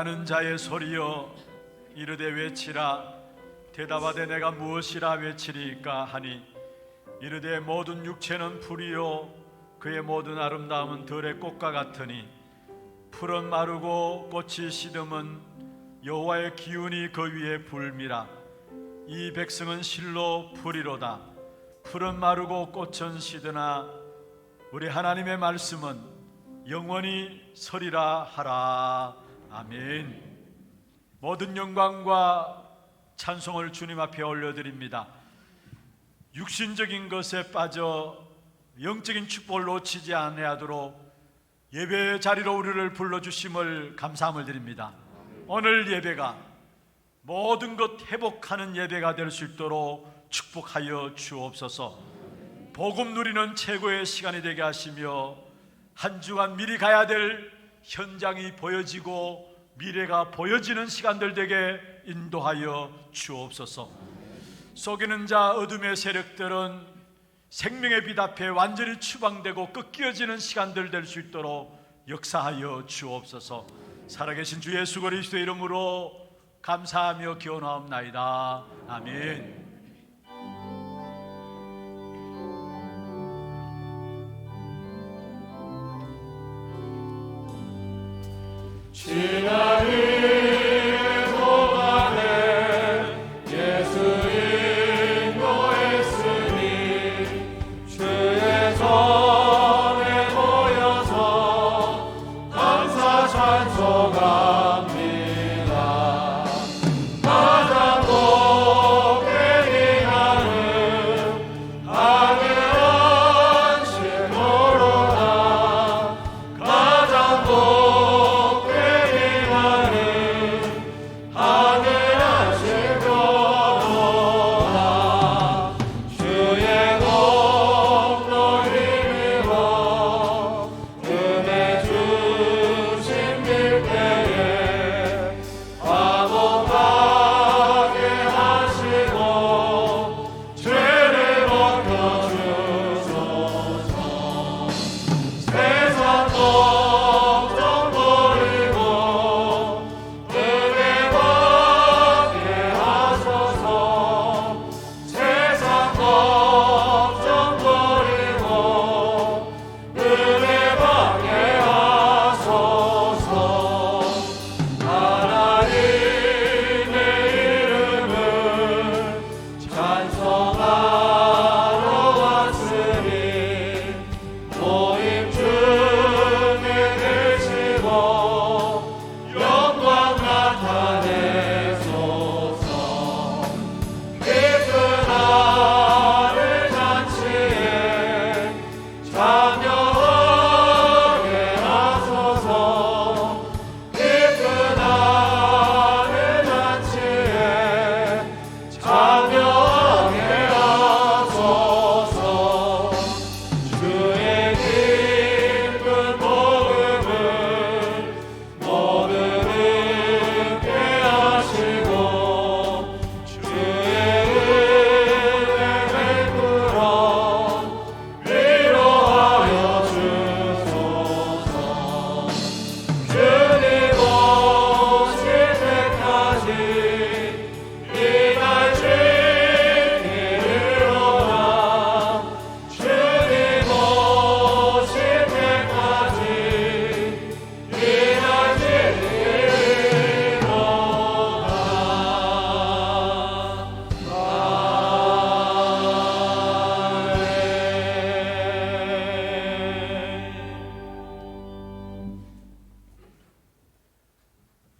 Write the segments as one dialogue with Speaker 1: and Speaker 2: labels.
Speaker 1: 말하는 자의 소리여 이르되 외치라. 대답하되 내가 무엇이라 외치리까 하니 이르되 모든 육체는 풀이요 그의 모든 아름다움은 들의 꽃과 같으니 풀은 마르고 꽃이 시듬은 여호와의 기운이 그 위에 불미라. 이 백성은 실로 풀이로다. 풀은 마르고 꽃은 시드나 우리 하나님의 말씀은 영원히 서리라 하라. 아멘. 모든 영광과 찬송을 주님 앞에 올려드립니다. 육신적인 것에 빠져 영적인 축복을 놓치지 아니하도록 예배의 자리로 우리를 불러주심을 감사함을 드립니다. 오늘 예배가 모든 것 회복하는 예배가 될 수 있도록 축복하여 주옵소서. 복음 누리는 최고의 시간이 되게 하시며 한 주간 미리 가야 될 현장이 보여지고 미래가 보여지는 시간들 되게 인도하여 주옵소서. 속이는 자 어둠의 세력들은 생명의 빛 앞에 완전히 추방되고 꺾여지는 시간들 될 수 있도록 역사하여 주옵소서. 살아계신 주 예수 그리스도의 이름으로 감사하며 기원하옵나이다. 아멘.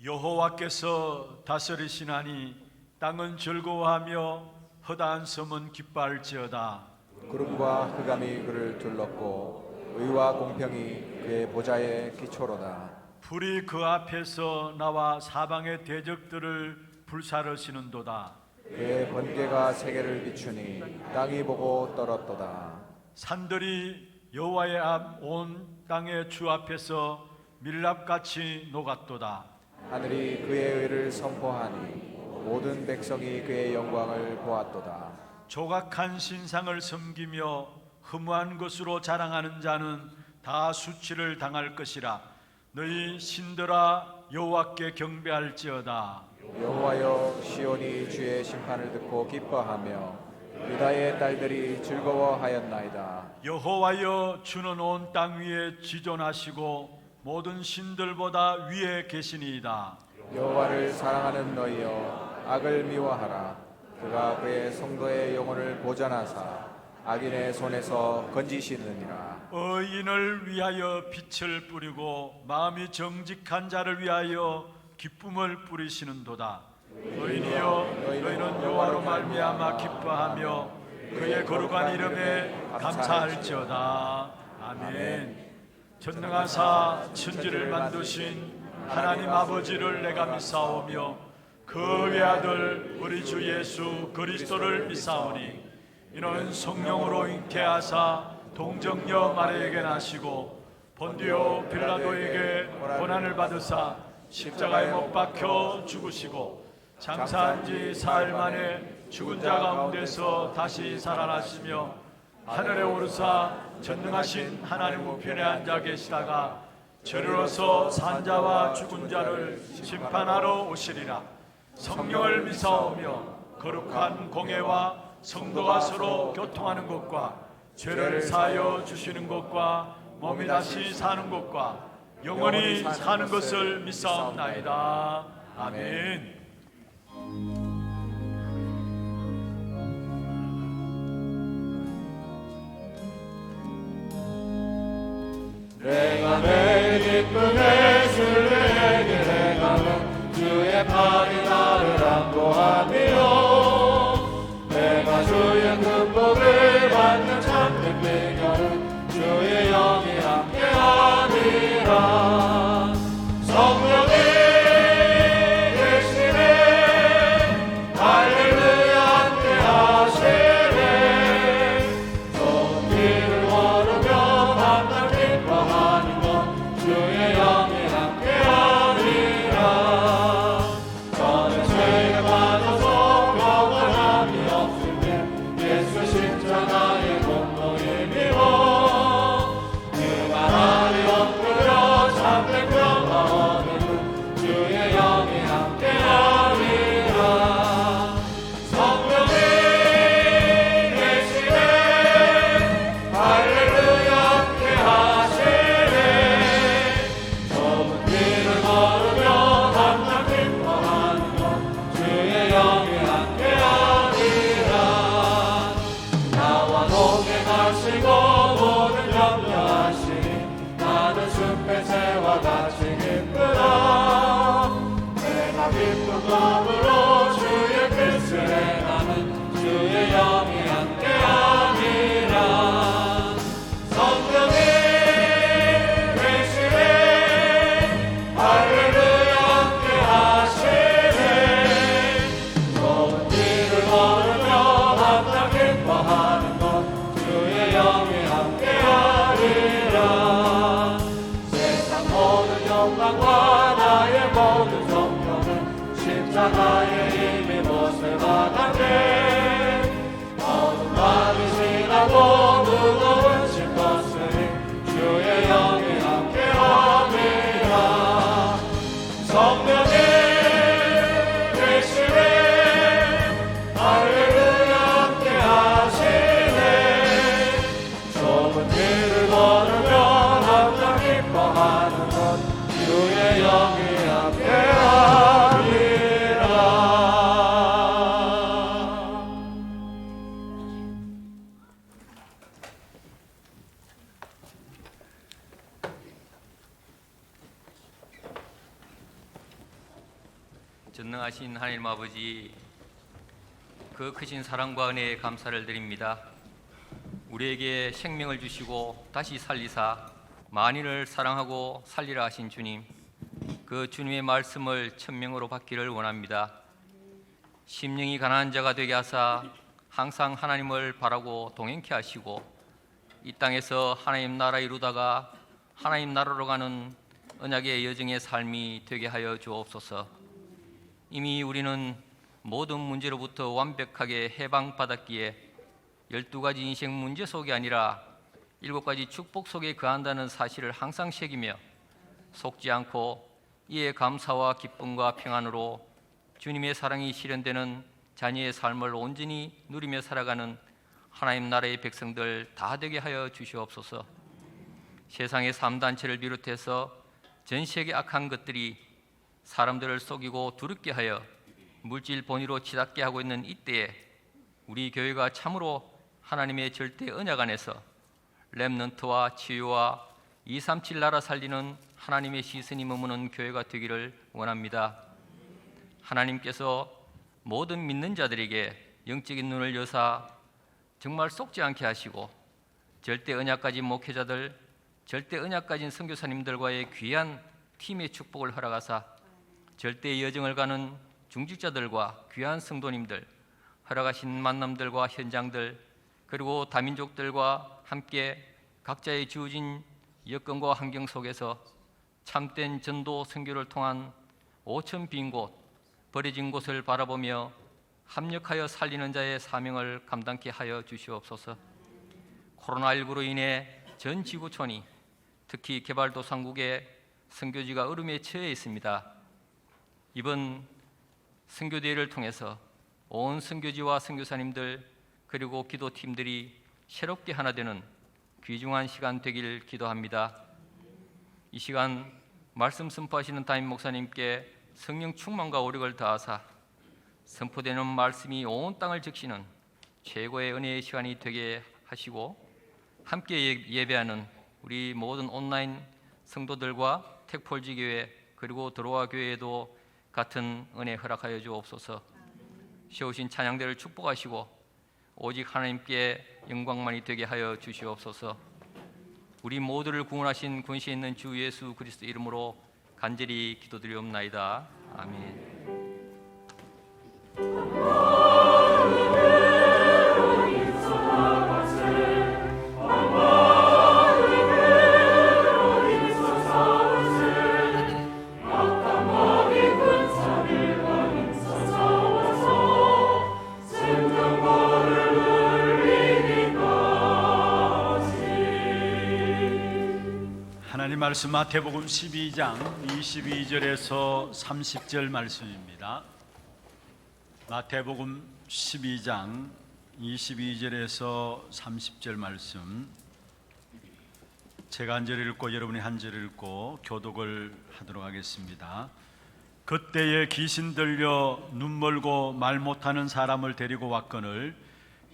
Speaker 1: 여호와께서 다스리시나니 땅은 즐거워하며 허다한 섬은 기뻐할지어다.
Speaker 2: 구름과 흑암이 그를 둘렀고 의와 공평이 그의 보좌의 기초로다.
Speaker 1: 불이 그 앞에서 나와 사방의 대적들을 불사르시는도다.
Speaker 2: 그의 번개가 세계를 비추니 땅이 보고 떨었도다.
Speaker 1: 산들이 여호와의 앞 온 땅의 주 앞에서 밀랍같이 녹았도다.
Speaker 2: 하늘이 그의 의를 선포하니 모든 백성이 그의 영광을 보았도다.
Speaker 1: 조각한 신상을 섬기며 허무한 것으로 자랑하는 자는 다 수치를 당할 것이라. 너희 신들아 여호와께 경배할지어다.
Speaker 2: 여호와여, 시온이 주의 심판을 듣고 기뻐하며 유다의 딸들이 즐거워하였나이다.
Speaker 1: 여호와여, 주는 온 땅 위에 지존하시고 모든 신들보다 위에 계시니이다.
Speaker 2: 여호와를 사랑하는 너희여, 악을 미워하라. 그가 그의 성도의 영혼을 보전하사 악인의 손에서 건지시느니라.
Speaker 1: 의인을 위하여 빛을 뿌리고 마음이 정직한 자를 위하여 기쁨을 뿌리시는도다. 의인이여, 너희는 여호와로 말미암아 기뻐하며 그의 거룩한 이름에 감사할지어다. 아멘. 전능하사 천지를 만드신 하나님 아버지를 내가 믿사오며 그 외아들 우리 주 예수 그리스도를 믿사오니 이는 성령으로 잉태하사 동정녀 마리아에게 나시고 본디오 빌라도에게 고난을 받으사 십자가에 못 박혀 죽으시고 장사한 지 사흘 만에 죽은 자 가운데서 다시 살아나시며 하늘에 오르사 전능하신 하나님 우편에 앉아 계시다가 저리로서 산자와 죽은 자를 심판하러 오시리라. 성령을 믿사오며 거룩한 공회와 성도가 서로 교통하는 것과 죄를 사하여 주시는 것과 몸이 다시 사는 것과 영원히 사는 것을 믿사옵나이다. 아멘.
Speaker 3: 내가 내 기쁨의 순례에게 행하면 주의 팔이 나를 안보하며 내가 주의 극복을 받는 참된 비결은 주의 영이 함께하니라. 성령이 계시네 할렐루야 함께하시네. 좋은 길을 걸으며 밤낮 기뻐하는 것 주의 영이 함께하니라. 저는 죄에 빠져서 평안함이 없을 때 예수 십자가의 공로임이고 그가 나를 엎드려 참된 평화 얻는 주의 영이 함께하니라. 성령이 계시네 할렐루야 함께하시네. 좁은 길을 걸으며 밤낮 기뻐하는 것 주의 영이 함께하니라. 나와 동행 하시고 모든 염려하시니 나는 숲의 새와 같이 기쁘다. 내가 기쁜 마음으로 주의 뜻을 행하는 주의 영이 함께하니라. 성령이 계시네 할렐루야 함께하시네. 좋은 길을 걸으며 밤낮 기뻐하는 것 주의 영이 함께하리라. 세상 모든 영광과 나의 모든 성령은 십자가에 이미 못을 박았네. 어둠 밤이 지나고 무거운 짐 벗으니 주의 영이 함께하니라. 성령이 계시네 할렐루야 함께하시네. 좁은 길을 걸으며 밤낮 기뻐하는 것 주의 영이 함께하니라.
Speaker 4: 전능하신 하나님 아버지, 그 크신 사랑과 은혜에 감사를 드립니다. 우리에게 생명을 주시고 다시 살리사 만인을 사랑하고 살리라 하신 주님, 그 주님의 말씀을 천명으로 받기를 원합니다. 심령이 가난한 자가 되게 하사 항상 하나님을 바라고 동행케 하시고 이 땅에서 하나님 나라 이루다가 하나님 나라로 가는 언약의 여정의 삶이 되게 하여 주옵소서. 이미 우리는 모든 문제로부터 완벽하게 해방받았기에 12가지 인생 문제 속이 아니라 7가지 축복 속에 거한다는 사실을 항상 새기며 속지 않고 이에 감사와 기쁨과 평안으로 주님의 사랑이 실현되는 자녀의 삶을 온전히 누리며 살아가는 하나님 나라의 백성들 다 되게 하여 주시옵소서. 세상의 3단체를 비롯해서 전 세계 악한 것들이 사람들을 속이고 두렵게 하여 물질 본위로 치닫게 하고 있는 이때에 우리 교회가 참으로 하나님의 절대 언약 안에서 렘넌트와 치유와 237 나라 살리는 하나님의 시선이 머무는 교회가 되기를 원합니다. 하나님께서 모든 믿는 자들에게 영적인 눈을 여사 정말 속지 않게 하시고 절대 언약 가진 목회자들, 절대 언약 가진 선교사님들과의 귀한 팀의 축복을 허락하사 절대 여정을 가는 중직자들과 귀한 성도님들, 허락하신 만남들과 현장들, 그리고 다민족들과 함께 각자의 주어진 여건과 환경 속에서 참된 전도 선교를 통한 5천 빈 곳, 버려진 곳을 바라보며 합력하여 살리는 자의 사명을 감당케 하여 주시옵소서. 코로나19로 인해 전 지구촌이 특히 개발도상국의 선교지가 얼음에 처해 있습니다. 이번 선교대회를 통해서 온 선교지와 선교사님들 그리고 기도팀들이 새롭게 하나 되는 귀중한 시간 되길 기도합니다. 이 시간 말씀 선포하시는 담임 목사님께 성령 충만과 오력을 다하사 선포되는 말씀이 온 땅을 적시는 최고의 은혜의 시간이 되게 하시고 함께 예배하는 우리 모든 온라인 성도들과 택폴지 교회 그리고 드로아 교회에도 같은 은혜 허락하여 주옵소서. 세우신 찬양대를 축복하시고 오직 하나님께 영광만이 되게 하여 주시옵소서. 우리 모두를 구원하신 권세 있는 주 예수 그리스도 이름으로 간절히 기도드리옵나이다. 아멘.
Speaker 1: 하나님 말씀 마태복음 12장 22절에서 30절 말씀입니다. 마태복음 12장 22절에서 30절 말씀, 제가 한 절 읽고 여러분이 한 절 읽고 교독을 하도록 하겠습니다. 그때에 귀신 들려 눈 멀고 말 못하는 사람을 데리고 왔거늘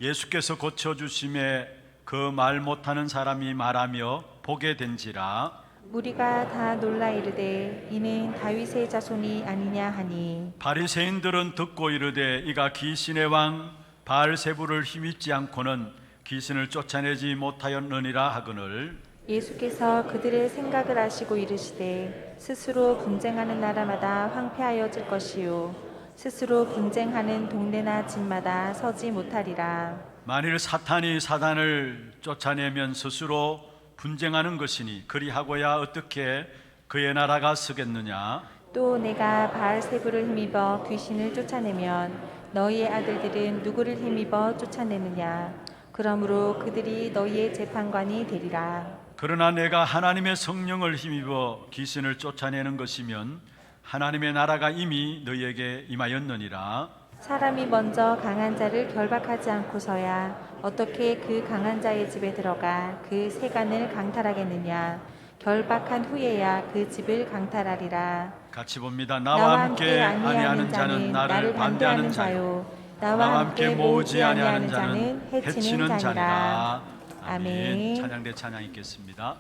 Speaker 1: 예수께서 고쳐주심에 그 말 못하는 사람이 말하며 보게 된지라.
Speaker 5: 무리가 다 놀라 이르되 이는 다윗의 자손이 아니냐 하니
Speaker 1: 바리새인들은 듣고 이르되 이가 귀신의 왕 바알세불을 힘입지 않고는 귀신을 쫓아내지 못하였느니라 하거늘
Speaker 5: 예수께서 그들의 생각을 아시고 이르시되 스스로 분쟁하는 나라마다 황폐하여질 것이요 스스로 분쟁하는 동네나 집마다 서지 못하리라.
Speaker 1: 만일 사탄이 사단을 쫓아내면 스스로 분쟁하는 것이니 그리하고야 어떻게 그의 나라가 서겠느냐.
Speaker 5: 또 내가 바알세불을 힘입어 귀신을 쫓아내면 너희의 아들들은 누구를 힘입어 쫓아내느냐. 그러므로 그들이 너희의 재판관이 되리라.
Speaker 1: 그러나 내가 하나님의 성령을 힘입어 귀신을 쫓아내는 것이면 하나님의 나라가 이미 너희에게 임하였느니라.
Speaker 5: 사람이 먼저 강한 자를 결박하지 않고서야 어떻게 그 강한 자의 집에 들어가 그 세간을 강탈하겠느냐. 결박한 후에야 그 집을 강탈하리라.
Speaker 1: 같이 봅니다. 나와 함께 아니하는 자는 나를 반대하는 자요 나와 함께 모으지 아니하는 자는 해치는 자니라. 아멘. 찬양대 찬양 있겠습니다.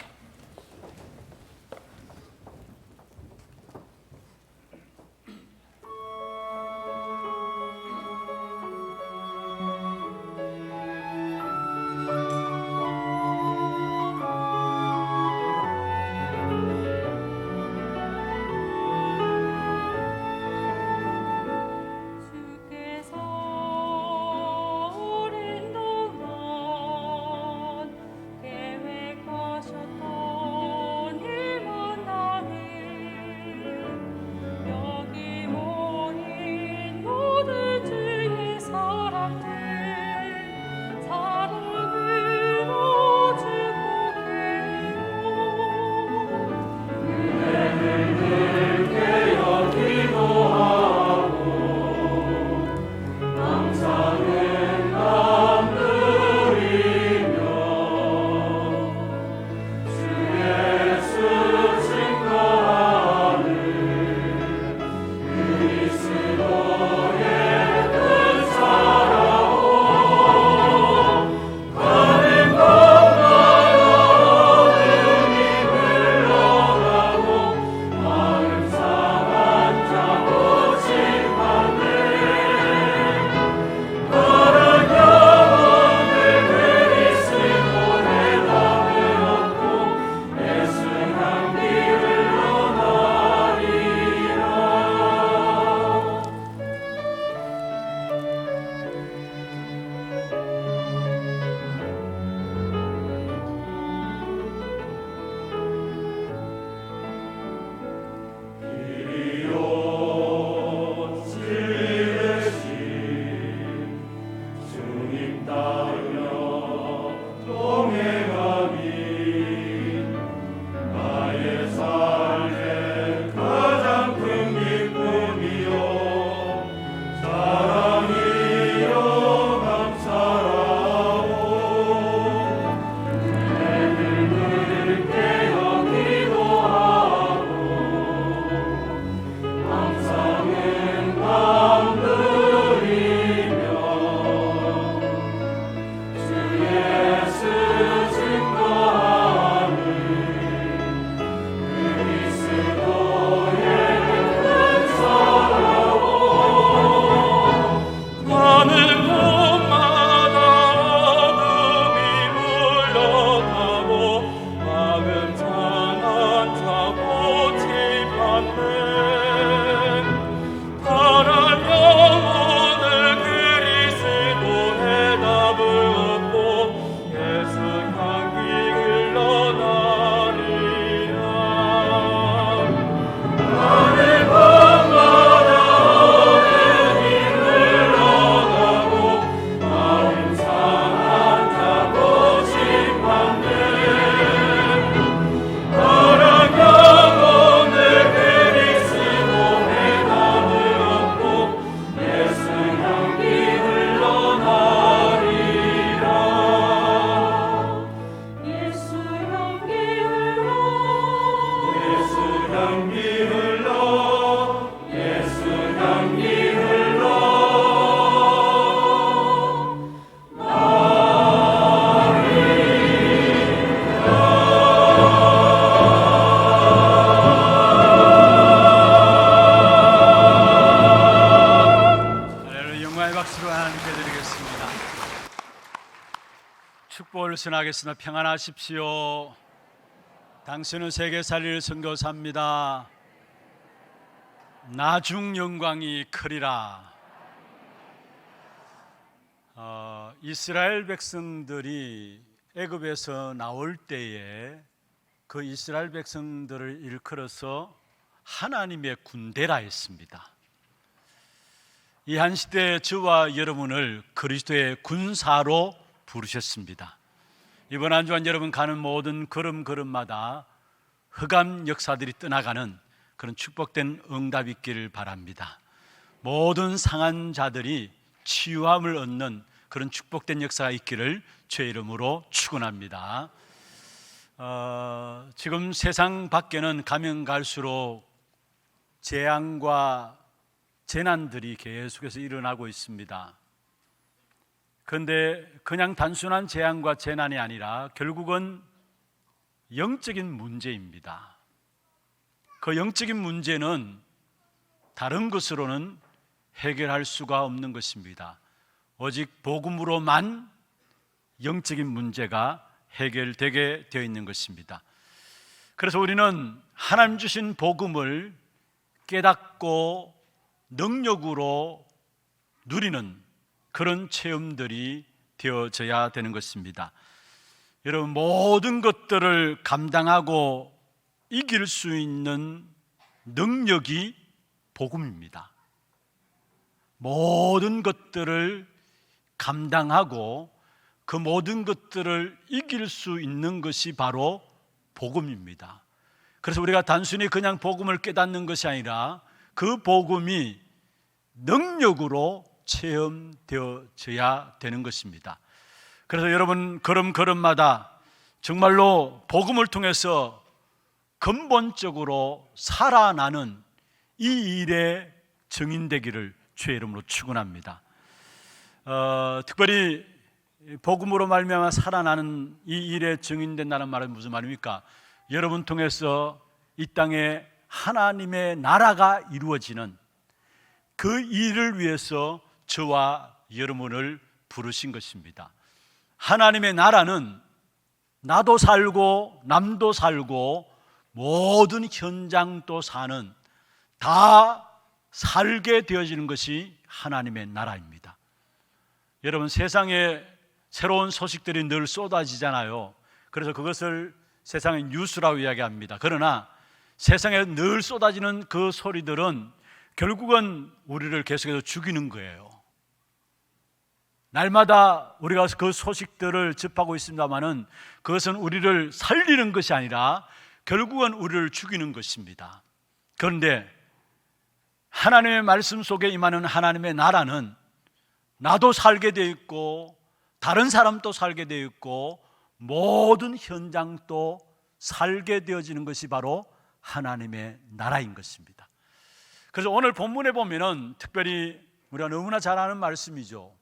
Speaker 6: 오랜 동안 계획하셨던
Speaker 1: 선하겠으나 평안하십시오. 당신은 세계 살릴 선교사입니다. 나중 영광이 크리라. 이스라엘 백성들이 애굽에서 나올 때에 그 이스라엘 백성들을 일컬어서 하나님의 군대라 했습니다. 이 한 시대에 저와 여러분을 그리스도의 군사로 부르셨습니다. 이번 한 주간 여러분 가는 모든 걸음걸음마다 흑암 역사들이 떠나가는 그런 축복된 응답 있기를 바랍니다. 모든 상한 자들이 치유함을 얻는 그런 축복된 역사가 있기를 주의 이름으로 축원합니다. 지금 세상 밖에는 가면 갈수록 재앙과 재난들이 계속해서 일어나고 있습니다. 그런데 그냥 단순한 재앙과 재난이 아니라 결국은 영적인 문제입니다. 그 영적인 문제는 다른 것으로는 해결할 수가 없는 것입니다. 오직 복음으로만 영적인 문제가 해결되게 되어 있는 것입니다. 그래서 우리는 하나님 주신 복음을 깨닫고 능력으로 누리는 그런 체험들이 되어져야 되는 것입니다. 여러분, 모든 것들을 감당하고 이길 수 있는 능력이 복음입니다. 모든 것들을 감당하고 그 모든 것들을 이길 수 있는 것이 바로 복음입니다. 그래서 우리가 단순히 그냥 복음을 깨닫는 것이 아니라 그 복음이 능력으로 체험되어져야 되는 것입니다. 그래서 여러분 걸음걸음마다 정말로 복음을 통해서 근본적으로 살아나는 이 일에 증인되기를 주의 이름으로 축원합니다. 특별히 복음으로 말미암아 살아나는 이 일에 증인된다는 말은 무슨 말입니까? 여러분 통해서 이 땅에 하나님의 나라가 이루어지는 그 일을 위해서 저와 여러분을 부르신 것입니다. 하나님의 나라는 나도 살고 남도 살고 모든 현장도 사는 다 살게 되어지는 것이 하나님의 나라입니다. 여러분, 세상에 새로운 소식들이 늘 쏟아지잖아요. 그래서 그것을 세상의 뉴스라고 이야기합니다. 그러나 세상에 늘 쏟아지는 그 소리들은 결국은 우리를 계속해서 죽이는 거예요. 날마다 우리가 그 소식들을 접하고 있습니다마는 그것은 우리를 살리는 것이 아니라 결국은 우리를 죽이는 것입니다. 그런데 하나님의 말씀 속에 임하는 하나님의 나라는 나도 살게 되어 있고 다른 사람도 살게 되어 있고 모든 현장도 살게 되어지는 것이 바로 하나님의 나라인 것입니다. 그래서 오늘 본문에 보면은 특별히 우리가 너무나 잘 아는 말씀이죠.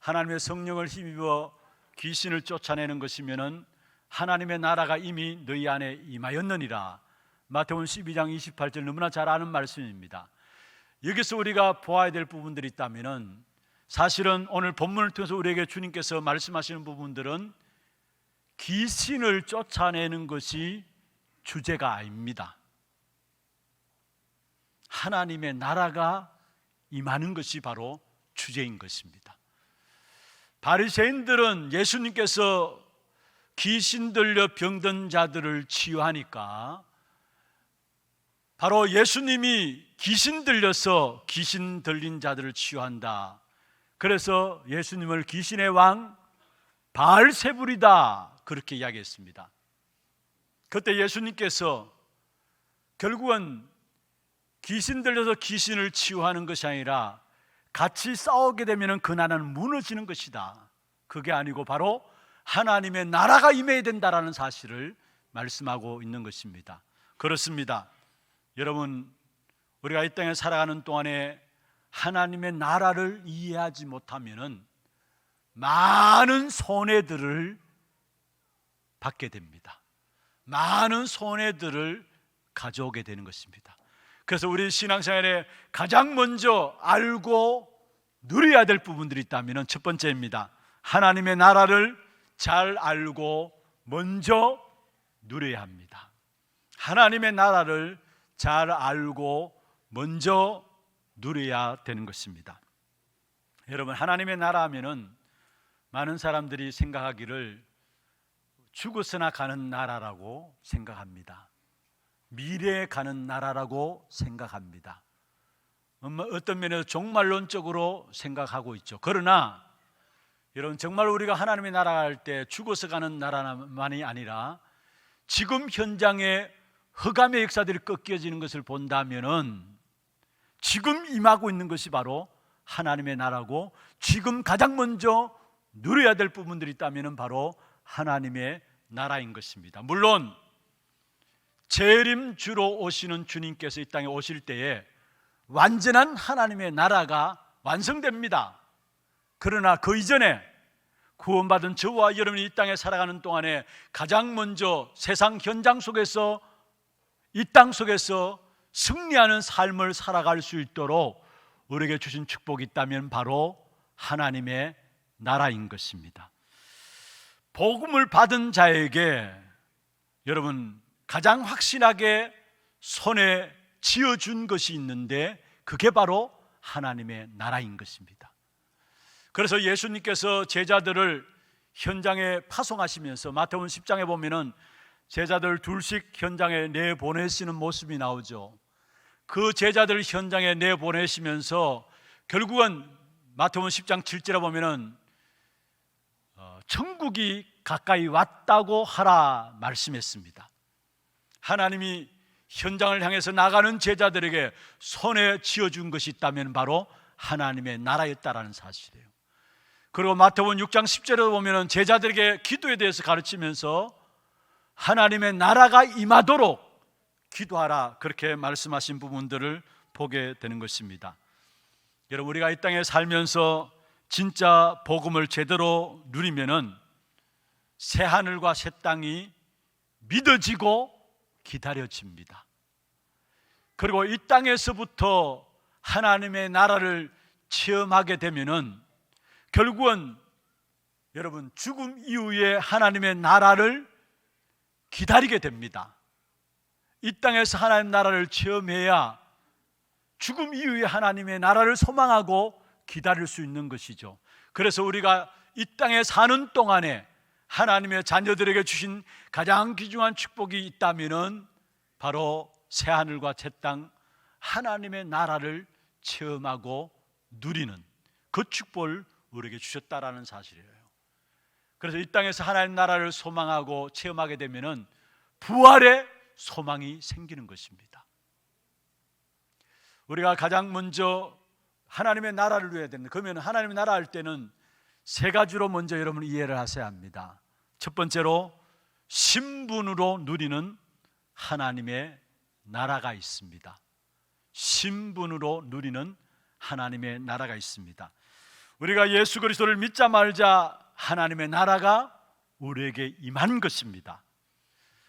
Speaker 1: 하나님의 성령을 힘입어 귀신을 쫓아내는 것이면은 하나님의 나라가 이미 너희 안에 임하였느니라. 마태복음 12장 28절 너무나 잘 아는 말씀입니다. 여기서 우리가 보아야 될 부분들이 있다면은 사실은 오늘 본문을 통해서 우리에게 주님께서 말씀하시는 부분들은 귀신을 쫓아내는 것이 주제가 아닙니다. 하나님의 나라가 임하는 것이 바로 주제인 것입니다. 바리새인들은 예수님께서 귀신 들려 병든 자들을 치유하니까 바로 예수님이 귀신 들려서 귀신 들린 자들을 치유한다. 그래서 예수님을 귀신의 왕 바알세불이다 그렇게 이야기했습니다. 그때 예수님께서 결국은 귀신 들려서 귀신을 치유하는 것이 아니라 같이 싸우게 되면 그 나라는 무너지는 것이다. 그게 아니고 바로 하나님의 나라가 임해야 된다라는 사실을 말씀하고 있는 것입니다. 그렇습니다. 여러분, 우리가 이 땅에 살아가는 동안에 하나님의 나라를 이해하지 못하면 많은 손해들을 받게 됩니다. 많은 손해들을 가져오게 되는 것입니다. 그래서 우리 신앙생활에 가장 먼저 알고 누려야 될 부분들이 있다면 첫 번째입니다. 하나님의 나라를 잘 알고 먼저 누려야 합니다. 하나님의 나라를 잘 알고 먼저 누려야 되는 것입니다. 여러분, 하나님의 나라 하면은 많은 사람들이 생각하기를 죽어서나 가는 나라라고 생각합니다. 미래에 가는 나라라고 생각합니다. 어떤 면에서 종말론적으로 생각하고 있죠. 그러나 여러분, 정말 우리가 하나님의 나라 갈 때 죽어서 가는 나라만이 아니라 지금 현장에 흑암의 역사들이 꺾여지는 것을 본다면은 지금 임하고 있는 것이 바로 하나님의 나라고, 지금 가장 먼저 누려야 될 부분들이 있다면 바로 하나님의 나라인 것입니다. 물론 재림주로 오시는 주님께서 이 땅에 오실 때에 완전한 하나님의 나라가 완성됩니다. 그러나 그 이전에 구원받은 저와 여러분이 이 땅에 살아가는 동안에 가장 먼저 세상 현장 속에서, 이 땅 속에서 승리하는 삶을 살아갈 수 있도록 우리에게 주신 축복이 있다면 바로 하나님의 나라인 것입니다. 복음을 받은 자에게 여러분 가장 확실하게 손에 쥐어준 것이 있는데 그게 바로 하나님의 나라인 것입니다. 그래서 예수님께서 제자들을 현장에 파송하시면서 마태복음 10장에 보면은 제자들 둘씩 현장에 내보내시는 모습이 나오죠. 그 제자들 현장에 내보내시면서 결국은 마태복음 10장 7절에 보면은 천국이 가까이 왔다고 하라 말씀했습니다. 하나님이 현장을 향해서 나가는 제자들에게 손에 쥐어준 것이 있다면 바로 하나님의 나라였다라는 사실이에요. 그리고 마태복음 6장 10절에 보면은 제자들에게 기도에 대해서 가르치면서 하나님의 나라가 임하도록 기도하라, 그렇게 말씀하신 부분들을 보게 되는 것입니다. 여러분, 우리가 이 땅에 살면서 진짜 복음을 제대로 누리면은 새 하늘과 새 땅이 믿어지고 기다려집니다. 그리고 이 땅에서부터 하나님의 나라를 체험하게 되면은 결국은 여러분 죽음 이후에 하나님의 나라를 기다리게 됩니다. 이 땅에서 하나님의 나라를 체험해야 죽음 이후에 하나님의 나라를 소망하고 기다릴 수 있는 것이죠. 그래서 우리가 이 땅에 사는 동안에 하나님의 자녀들에게 주신 가장 귀중한 축복이 있다면은 바로 새 하늘과 새 땅, 하나님의 나라를 체험하고 누리는 그 축복을 우리에게 주셨다라는 사실이에요. 그래서 이 땅에서 하나님 나라를 소망하고 체험하게 되면은 부활의 소망이 생기는 것입니다. 우리가 가장 먼저 하나님의 나라를 누려야 됩니다. 그러면 하나님의 나라 할 때는 세 가지로 먼저 여러분 이해를 하셔야 합니다. 첫 번째로 신분으로 누리는 하나님의 나라가 있습니다. 신분으로 누리는 하나님의 나라가 있습니다. 우리가 예수 그리스도를 믿자 말자 하나님의 나라가 우리에게 임한 것입니다.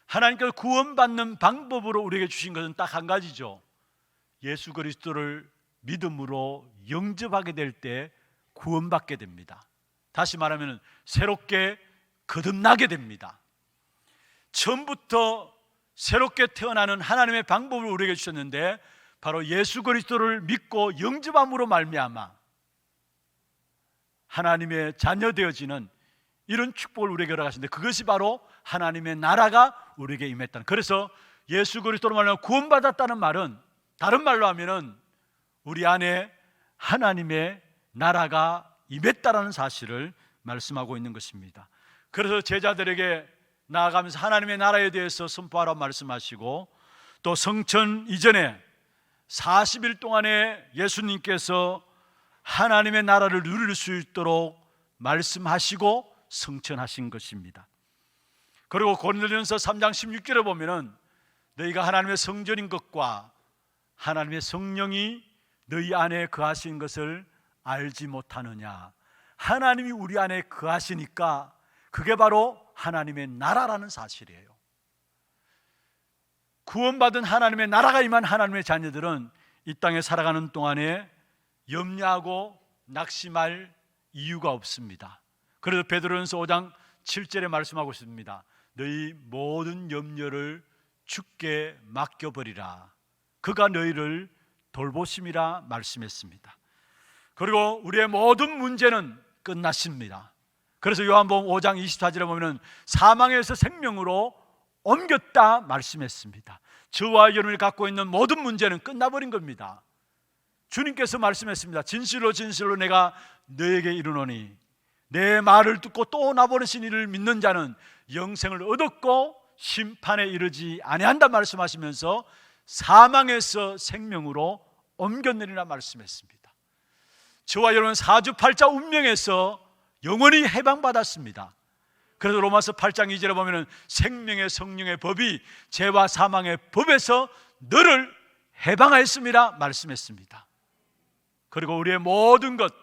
Speaker 1: 하나님께서 구원받는 방법으로 우리에게 주신 것은 딱 한 가지죠. 예수 그리스도를 믿음으로 영접하게 될 때 구원받게 됩니다. 다시 말하면 새롭게 거듭나게 됩니다. 처음부터 새롭게 태어나는 하나님의 방법을 우리에게 주셨는데 바로 예수 그리스도를 믿고 영접함으로 말미암아 하나님의 자녀 되어지는 이런 축복을 우리에게 허락하시는데 그것이 바로 하나님의 나라가 우리에게 임했다는, 그래서 예수 그리스도로 말하면 구원받았다는 말은 다른 말로 하면은 우리 안에 하나님의 나라가 임했다라는 사실을 말씀하고 있는 것입니다. 그래서 제자들에게 나아가면서 하나님의 나라에 대해서 선포하라고 말씀하시고 또 성천 이전에 40일 동안에 예수님께서 하나님의 나라를 누릴 수 있도록 말씀하시고 성천하신 것입니다. 그리고 고린도전서 3장 16절에 보면은 너희가 하나님의 성전인 것과 하나님의 성령이 너희 안에 거하신 것을 알지 못하느냐. 하나님이 우리 안에 거하시니까 그게 바로 하나님의 나라라는 사실이에요. 구원받은 하나님의 나라가 임한 하나님의 자녀들은 이 땅에 살아가는 동안에 염려하고 낙심할 이유가 없습니다. 그래서 베드로전서 5장 7절에 말씀하고 있습니다. 너희 모든 염려를 주께 맡겨버리라. 그가 너희를 돌보심이라 말씀했습니다. 그리고 우리의 모든 문제는 끝났습니다. 그래서 요한복음 5장 24절에 보면 사망에서 생명으로 옮겼다 말씀했습니다. 저와 여러분이 갖고 있는 모든 문제는 끝나버린 겁니다. 주님께서 말씀했습니다. 진실로 진실로 내가 너에게 이르노니 내 말을 듣고 또 나보내신 이를 믿는 자는 영생을 얻었고 심판에 이르지 아니한다 말씀하시면서 사망에서 생명으로 옮겼느니라 말씀했습니다. 저와 여러분 사주팔자 운명에서 영원히 해방받았습니다. 그래서 로마서 8장 2절에 보면 생명의 성령의 법이 죄와 사망의 법에서 너를 해방하였음이라 말씀했습니다. 그리고 우리의 모든 것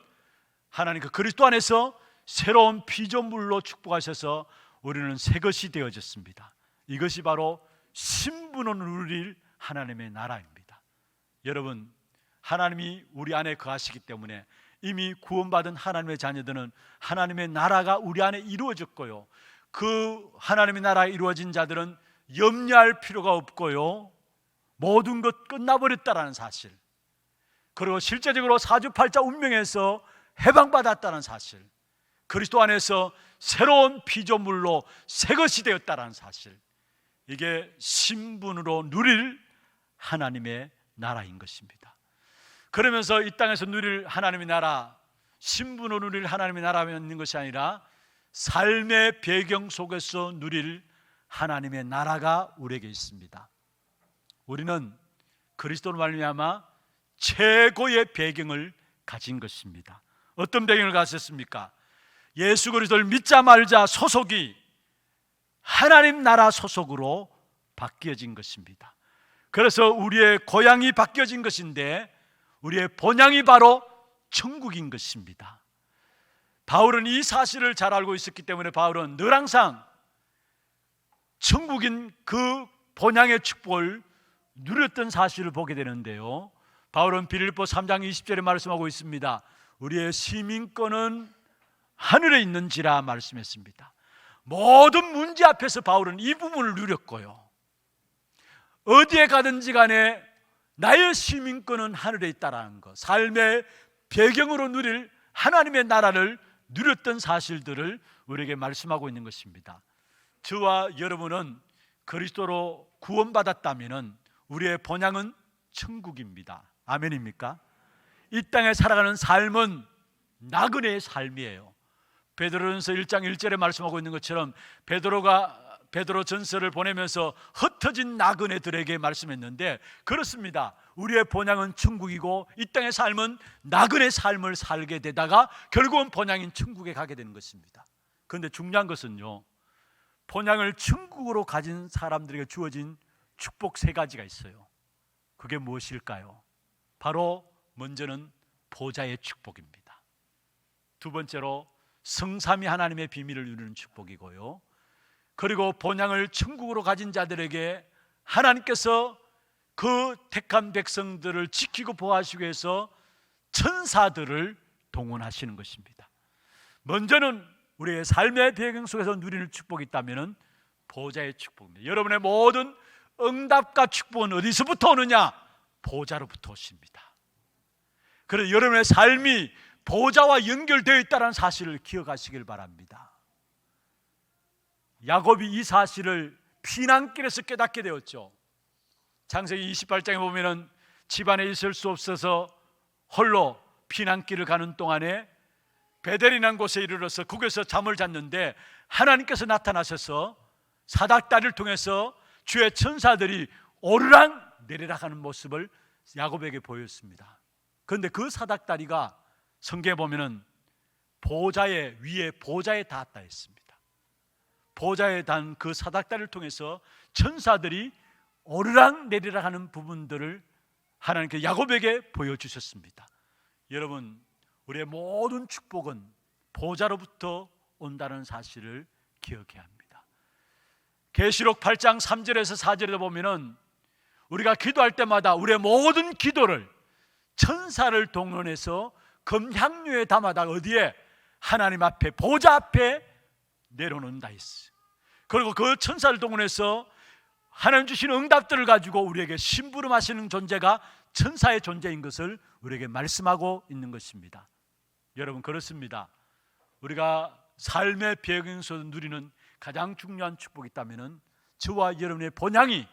Speaker 1: 하나님 그 그리스도 안에서 새로운 피조물로 축복하셔서 우리는 새 것이 되어졌습니다. 이것이 바로 신분을 누릴 하나님의 나라입니다. 여러분, 하나님이 우리 안에 거하시기 때문에 이미 구원받은 하나님의 자녀들은 하나님의 나라가 우리 안에 이루어졌고요, 그 하나님의 나라에 이루어진 자들은 염려할 필요가 없고요, 모든 것 끝나버렸다라는 사실, 그리고 실제적으로 사주팔자 운명에서 해방받았다는 사실, 그리스도 안에서 새로운 피조물로 새 것이 되었다는 사실, 이게 신분으로 누릴 하나님의 나라인 것입니다. 그러면서 이 땅에서 누릴 하나님의 나라, 신분으로 누릴 하나님의 나라가 있는 것이 아니라 삶의 배경 속에서 누릴 하나님의 나라가 우리에게 있습니다. 우리는 그리스도로 말미암아 최고의 배경을 가진 것입니다. 어떤 배경을 가졌습니까? 예수 그리스도를 믿자 말자 소속이 하나님 나라 소속으로 바뀌어진 것입니다. 그래서 우리의 고향이 바뀌어진 것인데 우리의 본향이 바로 천국인 것입니다. 바울은 이 사실을 잘 알고 있었기 때문에 바울은 늘 항상 천국인 그 본향의 축복을 누렸던 사실을 보게 되는데요, 바울은 빌립보 3장 20절에 말씀하고 있습니다. 우리의 시민권은 하늘에 있는지라 말씀했습니다. 모든 문제 앞에서 바울은 이 부분을 누렸고요, 어디에 가든지 간에 나의 시민권은 하늘에 있다라는 것, 삶의 배경으로 누릴 하나님의 나라를 누렸던 사실들을 우리에게 말씀하고 있는 것입니다. 저와 여러분은 그리스도로 구원받았다면 우리의 본향은 천국입니다. 아멘입니까? 이 땅에 살아가는 삶은 나그네의 삶이에요. 베드로전서 1장 1절에 말씀하고 있는 것처럼 베드로 전서를 보내면서 흩어진 나그네들에게 말씀했는데, 그렇습니다. 우리의 본향은 천국이고 이 땅의 삶은 나그네 삶을 살게 되다가 결국은 본향인 천국에 가게 되는 것입니다. 그런데 중요한 것은요, 본향을 천국으로 가진 사람들에게 주어진 축복 세 가지가 있어요. 그게 무엇일까요? 바로 먼저는 보좌의 축복입니다. 두 번째로 성삼위 하나님의 비밀을 누리는 축복이고요, 그리고 본향을 천국으로 가진 자들에게 하나님께서 그 택한 백성들을 지키고 보호하시기 위해서 천사들을 동원하시는 것입니다. 먼저는 우리의 삶의 배경 속에서 누리는 축복이 있다면 보좌의 축복입니다. 여러분의 모든 응답과 축복은 어디서부터 오느냐? 보좌로부터 오십니다. 그래서 여러분의 삶이 보좌와 연결되어 있다는 사실을 기억하시길 바랍니다. 야곱이 이 사실을 피난길에서 깨닫게 되었죠. 창세기 28장에 보면은 집안에 있을 수 없어서 홀로 피난길을 가는 동안에 베델이라는 곳에 이르러서 거기서 잠을 잤는데 하나님께서 나타나셔서 사닥다리를 통해서 주의 천사들이 오르락 내리락 하는 모습을 야곱에게 보였습니다. 그런데 그 사닥다리가 성경에 보면은 보좌의 위에 보좌에 닿았다 했습니다. 보좌에 단 그 사닥다리를 통해서 천사들이 오르락 내리락 하는 부분들을 하나님께 야곱에게 보여주셨습니다. 여러분, 우리의 모든 축복은 보좌로부터 온다는 사실을 기억해야 합니다. 계시록 8장 3절에서 4절에 보면은 우리가 기도할 때마다 우리의 모든 기도를 천사를 동원해서 금향유에 담아다 어디에? 하나님 앞에, 보좌 앞에 내려놓는다 했어. 그리고 그 천사를 동원해서 하나님 주신 응답들을 가지고 우리에게 심부름하시는 존재가 천사의 존재인 것을 우리에게 말씀하고 있는 것입니다. 여러분, 그렇습니다. 우리가 삶의 배경에서 누리는 가장 중요한 축복이 있다면 저와 여러분의 본향이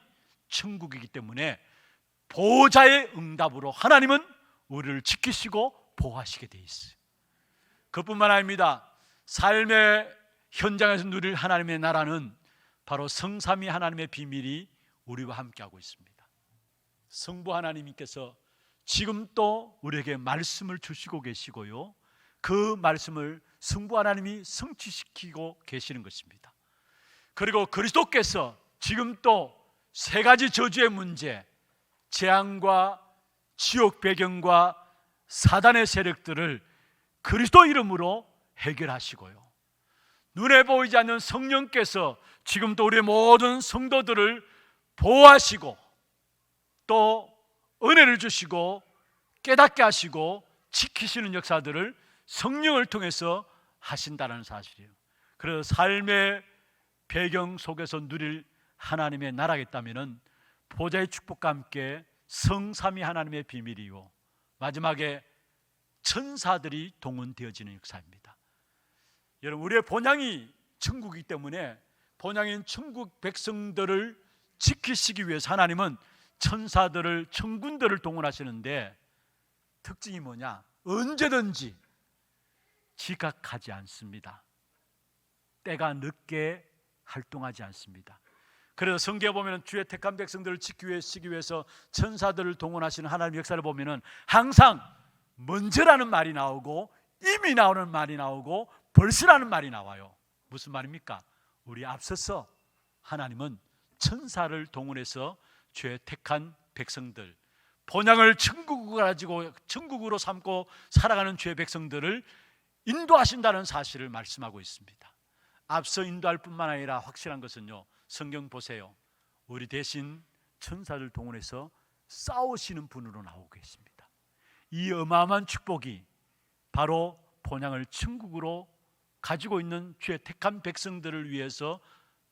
Speaker 1: 천국이기 때문에 보호자의 응답으로 하나님은 우리를 지키시고 보호하시게 돼 있어요. 그뿐만 아닙니다. 삶의 현장에서 누릴 하나님의 나라는 바로 성삼위 하나님의 비밀이 우리와 함께하고 있습니다. 성부 하나님께서 지금 또 우리에게 말씀을 주시고 계시고요, 그 말씀을 성부 하나님이 성취시키고 계시는 것입니다. 그리고 그리스도께서 지금 또 세 가지 저주의 문제, 재앙과 지옥 배경과 사단의 세력들을 그리스도 이름으로 해결하시고요, 눈에 보이지 않는 성령께서 지금도 우리의 모든 성도들을 보호하시고 또 은혜를 주시고 깨닫게 하시고 지키시는 역사들을 성령을 통해서 하신다는 사실이에요. 그래서 삶의 배경 속에서 누릴 하나님의 나라겠다면 보좌의 축복과 함께 성삼위 하나님의 비밀이요, 마지막에 천사들이 동원되어지는 역사입니다. 여러분, 우리의 본향이 천국이기 때문에 본향인 천국 백성들을 지키시기 위해서 하나님은 천사들을, 천군들을 동원하시는데 특징이 뭐냐? 언제든지 지각하지 않습니다. 때가 늦게 활동하지 않습니다. 그래서 성경에 보면 주의 택한 백성들을 지키시기 위해서 천사들을 동원하시는 하나님의 역사를 보면 항상 먼저라는 말이 나오고 이미 나오는 말이 나오고 벌써라는 말이 나와요. 무슨 말입니까? 우리 앞서서 하나님은 천사를 동원해서 주의 택한 백성들, 본향을 천국으로 삼고 살아가는 주의 백성들을 인도하신다는 사실을 말씀하고 있습니다. 앞서 인도할 뿐만 아니라 확실한 것은요, 성경 보세요. 우리 대신 천사를 동원해서 싸우시는 분으로 나오고 계십니다. 이 어마어마한 축복이 바로 본향을 천국으로 가지고 있는 주의 택한 백성들을 위해서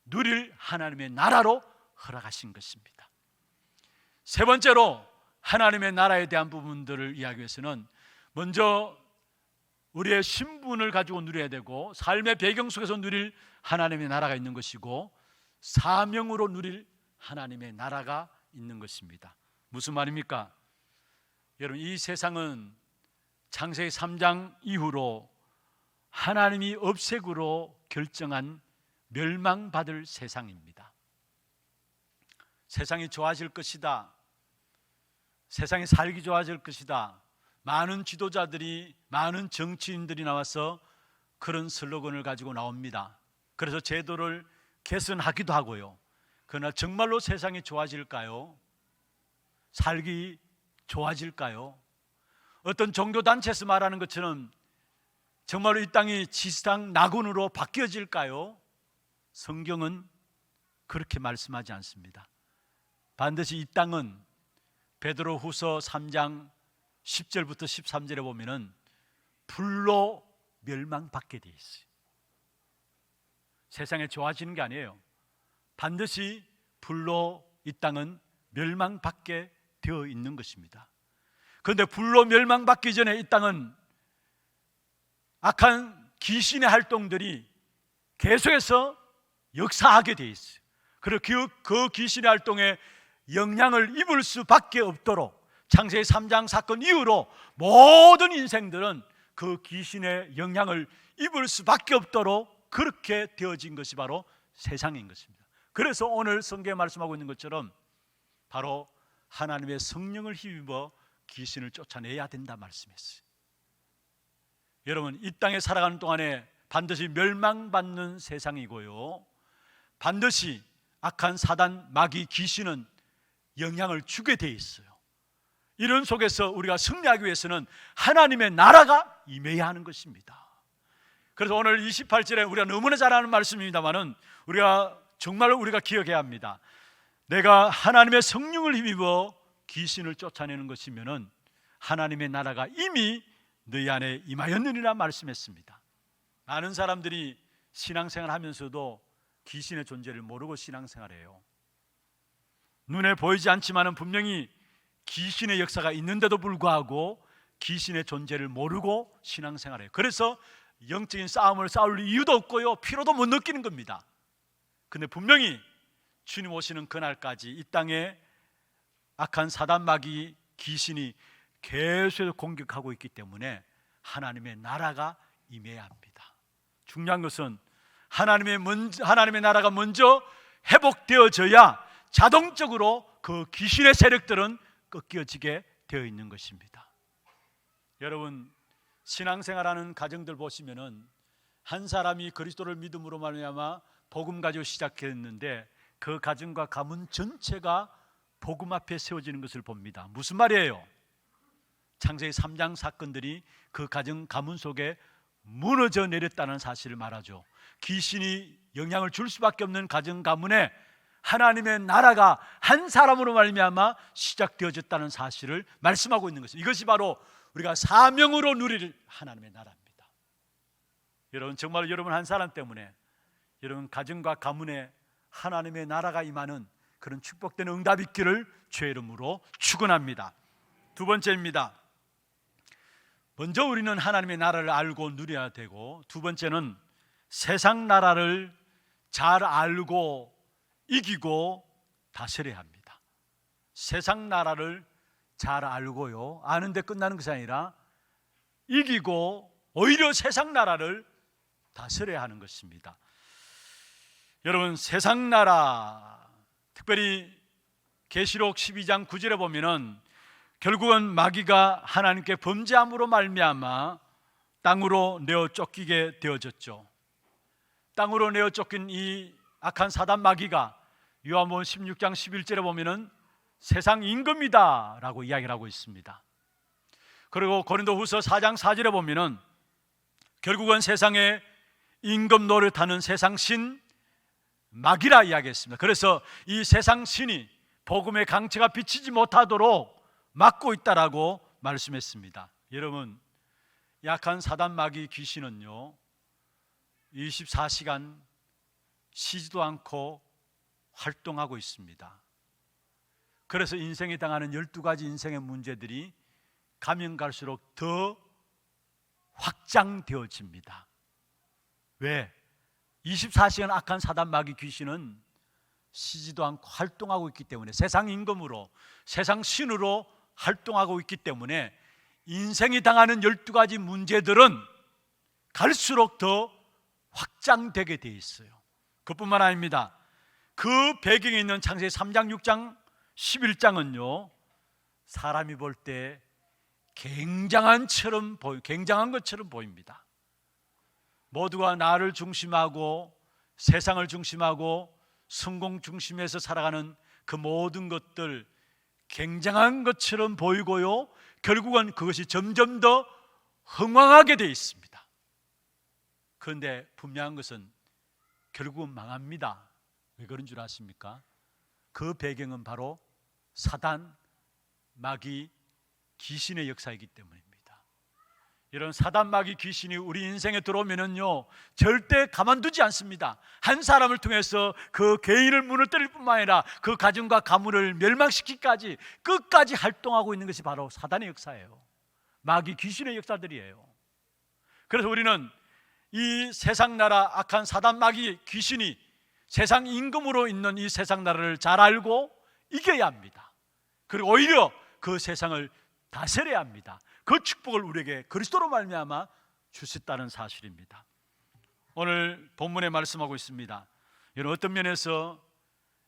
Speaker 1: 누릴 하나님의 나라로 허락하신 것입니다. 세 번째로 하나님의 나라에 대한 부분들을 이야기해서는 먼저 우리의 신분을 가지고 누려야 되고 삶의 배경 속에서 누릴 하나님의 나라가 있는 것이고 사명으로 누릴 하나님의 나라가 있는 것입니다. 무슨 말입니까? 여러분, 이 세상은 창세기 3장 이후로 하나님이 업색으로 결정한 멸망받을 세상입니다. 세상이 좋아질 것이다, 세상이 살기 좋아질 것이다, 많은 지도자들이, 많은 정치인들이 나와서 그런 슬로건을 가지고 나옵니다. 그래서 제도를 개선하기도 하고요. 그러나 정말로 세상이 좋아질까요? 살기 좋아질까요? 어떤 종교단체에서 말하는 것처럼 정말로 이 땅이 지상 낙원으로 바뀌어질까요? 성경은 그렇게 말씀하지 않습니다. 반드시 이 땅은 베드로후서 3장 10절부터 13절에 보면은 불로 멸망받게 돼 있어요. 세상에 좋아지는 게 아니에요. 반드시 불로 이 땅은 멸망받게 되어 있는 것입니다. 그런데 불로 멸망받기 전에 이 땅은 악한 귀신의 활동들이 계속해서 역사하게 돼 있어요. 그리고 그 귀신의 활동에 영향을 입을 수밖에 없도록 창세기 3장 사건 이후로 모든 인생들은 그 귀신의 영향을 입을 수밖에 없도록 그렇게 되어진 것이 바로 세상인 것입니다. 그래서 오늘 성경에 말씀하고 있는 것처럼 바로 하나님의 성령을 힘입어 귀신을 쫓아내야 된다 말씀했어요. 여러분, 이 땅에 살아가는 동안에 반드시 멸망받는 세상이고요, 반드시 악한 사단, 마귀, 귀신은 영향을 주게 돼 있어요. 이런 속에서 우리가 승리하기 위해서는 하나님의 나라가 임해야 하는 것입니다. 그래서 오늘 28절에 우리가 너무나 잘 아는 말씀입니다만은 정말로 우리가 기억해야 합니다. 내가 하나님의 성령을 힘입어 귀신을 쫓아내는 것이면은 하나님의 나라가 이미 너희 안에 임하였느니라 말씀했습니다. 많은 사람들이 신앙생활 하면서도 귀신의 존재를 모르고 신앙생활해요. 눈에 보이지 않지만은 분명히 귀신의 역사가 있는데도 불구하고 귀신의 존재를 모르고 신앙생활해요. 그래서 영적인 싸움을 싸울 이유도 없고요, 피로도 못 느끼는 겁니다. 근데 분명히 주님 오시는 그날까지 이 땅에 악한 사단 마귀 귀신이 계속 공격하고 있기 때문에 하나님의 나라가 임해야 합니다. 중요한 것은 하나님의 나라가 먼저 회복되어져야 자동적으로 그 귀신의 세력들은 꺾여지게 되어 있는 것입니다. 여러분, 신앙생활하는 가정들 보시면은 한 사람이 그리스도를 믿음으로 말미암아 복음 가지고 시작했는데 그 가정과 가문 전체가 복음 앞에 세워지는 것을 봅니다. 무슨 말이에요? 창세기 3장 사건들이 그 가정 가문 속에 무너져 내렸다는 사실을 말하죠. 귀신이 영향을 줄 수밖에 없는 가정 가문에 하나님의 나라가 한 사람으로 말미암아 시작되어졌다는 사실을 말씀하고 있는 것입니다. 이것이 바로 우리가 사명으로 누릴 하나님의 나라입니다. 여러분, 정말 여러분 한 사람 때문에 여러분 가정과 가문에 하나님의 나라가 임하는 그런 축복된 응답이 있기를 주의 이름으로 축원합니다. 두 번째입니다. 먼저 우리는 하나님의 나라를 알고 누려야 되고, 두 번째는 세상 나라를 잘 알고 이기고 다스려야 합니다. 세상 나라를 잘 알고요, 아는데 끝나는 것이 아니라 이기고 오히려 세상 나라를 다스려야 하는 것입니다. 여러분, 세상 나라, 특별히 계시록 12장 9절에 보면은 결국은 마귀가 하나님께 범죄함으로 말미암아 땅으로 내어 쫓기게 되어졌죠. 땅으로 내어 쫓긴 이 악한 사단 마귀가 요한복음 16장 11절에 보면은 세상 임금이다 라고 이야기를 하고 있습니다. 그리고 고린도후서 4장 4절에 보면은 결국은 세상에 임금 노릇하는 세상 신 마귀라 이야기했습니다. 그래서 이 세상 신이 복음의 강체가 비치지 못하도록 막고 있다라고 말씀했습니다. 여러분, 약한 사단 마귀 귀신은요 24시간 쉬지도 않고 활동하고 있습니다. 그래서 인생에 당하는 12가지 인생의 문제들이 가면 갈수록 더 확장되어집니다. 왜? 24시간 악한 사단 마귀 귀신은 쉬지도 않고 활동하고 있기 때문에, 세상 임금으로 세상 신으로 활동하고 있기 때문에 인생이 당하는 12가지 문제들은 갈수록 더 확장되게 돼 있어요. 그뿐만 아닙니다. 그 배경에 있는 창세기 3장, 6장, 11장은요 사람이 볼 때 굉장한 것처럼 보입니다. 모두가 나를 중심하고 세상을 중심하고 성공 중심에서 살아가는 그 모든 것들 굉장한 것처럼 보이고요, 결국은 그것이 점점 더 흥왕하게 되어 있습니다. 그런데 분명한 것은 결국은 망합니다. 왜 그런 줄 아십니까? 그 배경은 바로 사단, 마귀, 귀신의 역사이기 때문입니다. 이런 사단, 마귀, 귀신이 우리 인생에 들어오면은요 절대 가만두지 않습니다. 한 사람을 통해서 그 개인을 무너뜨릴 뿐만 아니라 그 가정과 가문을 멸망시키기까지 끝까지 활동하고 있는 것이 바로 사단의 역사예요. 마귀, 귀신의 역사들이에요. 그래서 우리는 이 세상 나라 악한 사단, 마귀, 귀신이 세상 임금으로 있는 이 세상 나라를 잘 알고 이겨야 합니다. 그리고 오히려 그 세상을 다스려야 합니다. 그 축복을 우리에게 그리스도로 말미암아 주셨다는 사실입니다. 오늘 본문에 말씀하고 있습니다. 여러분, 어떤 면에서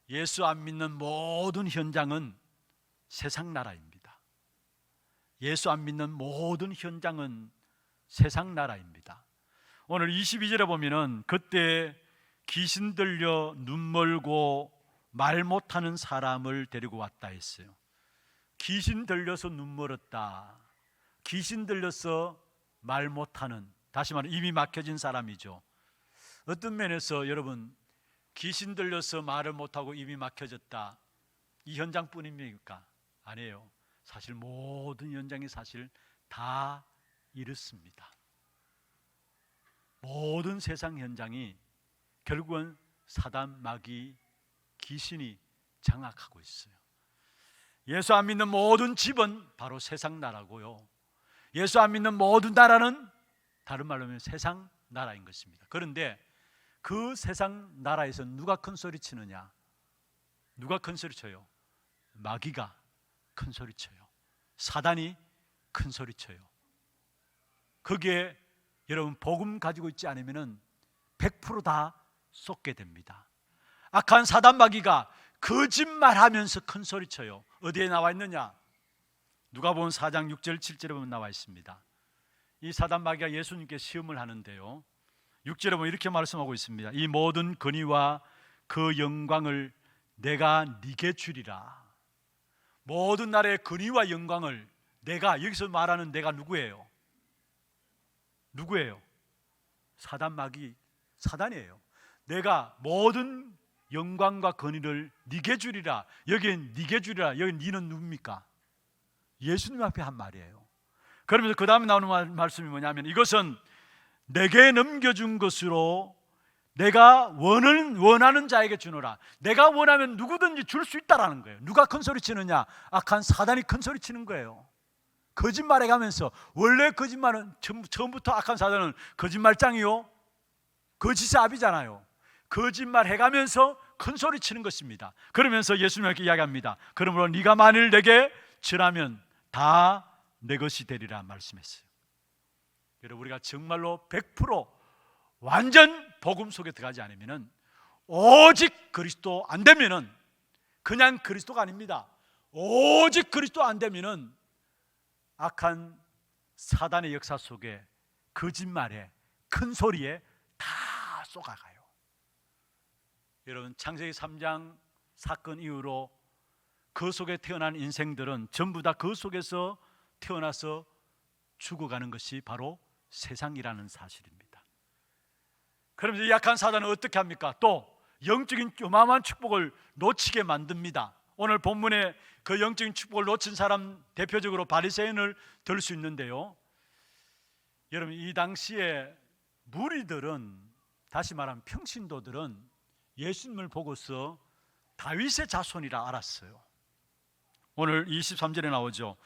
Speaker 1: 예수 안 믿는 모든 현장은 세상 나라입니다. 예수 안 믿는 모든 현장은 세상 나라입니다. 오늘 22절에 보면은 그때 귀신 들려 눈 멀고 말 못하는 사람을 데리고 왔다 했어요. 귀신 들려서 눈 멀었다, 귀신 들려서 말 못하는, 다시 말해 입이 막혀진 사람이죠. 어떤 면에서 여러분, 귀신 들려서 말을 못하고 입이 막혀졌다, 이 현장뿐입니까? 아니에요. 사실 모든 현장이 사실 다 이렇습니다. 모든 세상 현장이 결국은 사단, 마귀, 귀신이 장악하고 있어요. 예수 안 믿는 모든 집은 바로 세상 나라고요. 예수 안 믿는 모든 나라는 다른 말로 하면 세상 나라인 것입니다. 그런데 그 세상 나라에서 누가 큰 소리 치느냐? 누가 큰 소리 쳐요? 마귀가 큰 소리 쳐요. 사단이 큰 소리 쳐요. 거기에 여러분 복음 가지고 있지 않으면 100% 쏟게 됩니다. 악한 사단 마귀가 거짓말하면서 큰 소리 쳐요. 어디에 나와 있느냐? 누가복음 4장 6절 7절에 보면 나와 있습니다. 이 사단 마귀가 예수님께 시험을 하는데요, 6절에 보면 이렇게 말씀하고 있습니다. 이 모든 권위와 그 영광을 내가 네게 주리라. 모든 나라의 권위와 영광을 내가, 여기서 말하는 내가 누구예요? 누구예요? 사단 마귀, 사단이에요. 내가 모든 영광과 권위를 네게 주리라. 여기엔 네게 주리라. 여기 네는 누굽니까? 예수님 앞에 한 말이에요. 그러면서 그 다음에 나오는 말씀이 뭐냐면, 이것은 내게 넘겨준 것으로 내가 원하는 자에게 주노라. 내가 원하면 누구든지 줄 수 있다라는 거예요. 누가 큰 소리 치느냐? 악한 사단이 큰 소리 치는 거예요. 거짓말해 가면서, 원래 거짓말은 처음부터 악한 사단은 거짓말장이요, 거짓의 아비잖아요. 거짓말 해가면서 큰 소리 치는 것입니다. 그러면서 예수님께 이야기합니다. 그러므로 네가 만일 내게 절하면 다 내 것이 되리라 말씀했어요. 여러분, 우리가 정말로 100% 완전 복음 속에 들어가지 않으면, 오직 그리스도 안 되면은, 그냥 그리스도가 아닙니다. 오직 그리스도 안 되면은 악한 사단의 역사 속에, 거짓말에, 큰 소리에 다 쏟아가요. 여러분, 창세기 3장 사건 이후로 그 속에 태어난 인생들은 전부 다 그 속에서 태어나서 죽어가는 것이 바로 세상이라는 사실입니다. 그러면서 약한 사단은 어떻게 합니까? 또 영적인 어마어마한 축복을 놓치게 만듭니다. 오늘 본문에 그 영적인 축복을 놓친 사람, 대표적으로 바리새인을 들 수 있는데요, 여러분, 이 당시에 무리들은, 다시 말하면 평신도들은 예수님을 보고서 다윗의 자손이라 알았어요. 오늘 23절에 나오죠.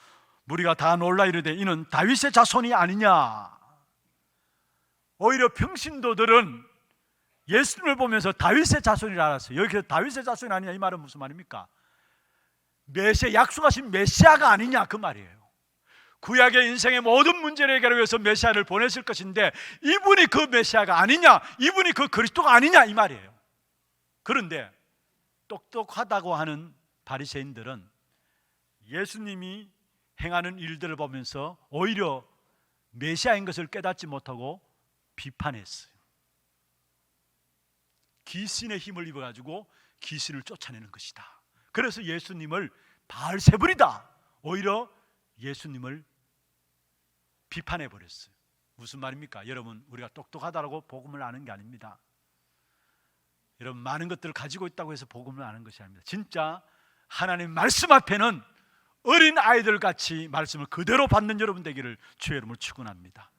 Speaker 1: 무리가 다 놀라 이르되 이는 다윗의 자손이 아니냐. 오히려 평신도들은 예수님을 보면서 다윗의 자손이라 알았어요. 여기서 다윗의 자손이 아니냐, 이 말은 무슨 말입니까? 메시아, 약속하신 메시아가 아니냐, 그 말이에요. 구약의 인생의 모든 문제를 해결하기 위해서 메시아를 보냈을 것인데, 이분이 그 메시아가 아니냐, 이분이 그 그리스도가 아니냐, 이 말이에요. 그런데 똑똑하다고 하는 바리새인들은 예수님이 행하는 일들을 보면서 오히려 메시아인 것을 깨닫지 못하고 비판했어요. 귀신의 힘을 입어가지고 귀신을 쫓아내는 것이다. 그래서 예수님을 바알세불이다, 오히려 예수님을 비판해 버렸어요. 무슨 말입니까? 여러분, 우리가 똑똑하다고 복음을 아는 게 아닙니다. 여러분, 많은 것들을 가지고 있다고 해서 복음을 아는 것이 아닙니다. 진짜 하나님 말씀 앞에는 어린 아이들 같이 말씀을 그대로 받는 여러분 되기를 주의 이름으로 축원합니다.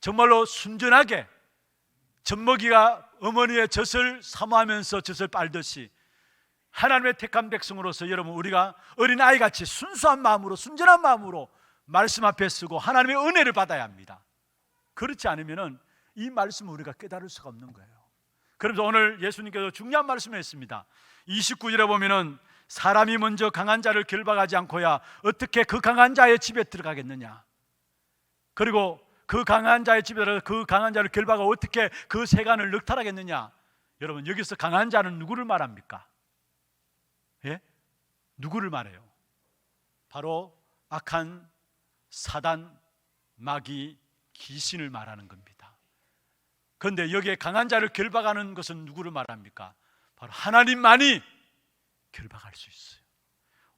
Speaker 1: 정말로 순전하게, 젖먹이가 어머니의 젖을 사모하면서 젖을 빨듯이 하나님의 택한 백성으로서 여러분, 우리가 어린 아이같이 순수한 마음으로, 순전한 마음으로 말씀 앞에 서고 하나님의 은혜를 받아야 합니다. 그렇지 않으면 이 말씀을 우리가 깨달을 수가 없는 거예요. 그래서 오늘 예수님께서 중요한 말씀을 했습니다. 29절에 보면은 사람이 먼저 강한 자를 결박하지 않고야 어떻게 그 강한 자의 집에 들어가겠느냐. 그리고 그 강한 자의 집에 들어가 그 강한 자를 결박하고 어떻게 그 세간을 넉탈하겠느냐. 여러분, 여기서 강한 자는 누구를 말합니까? 예? 누구를 말해요? 바로 악한 사단, 마귀, 귀신을 말하는 겁니다. 그런데 여기에 강한 자를 결박하는 것은 누구를 말합니까? 바로 하나님만이 결박할 수 있어요.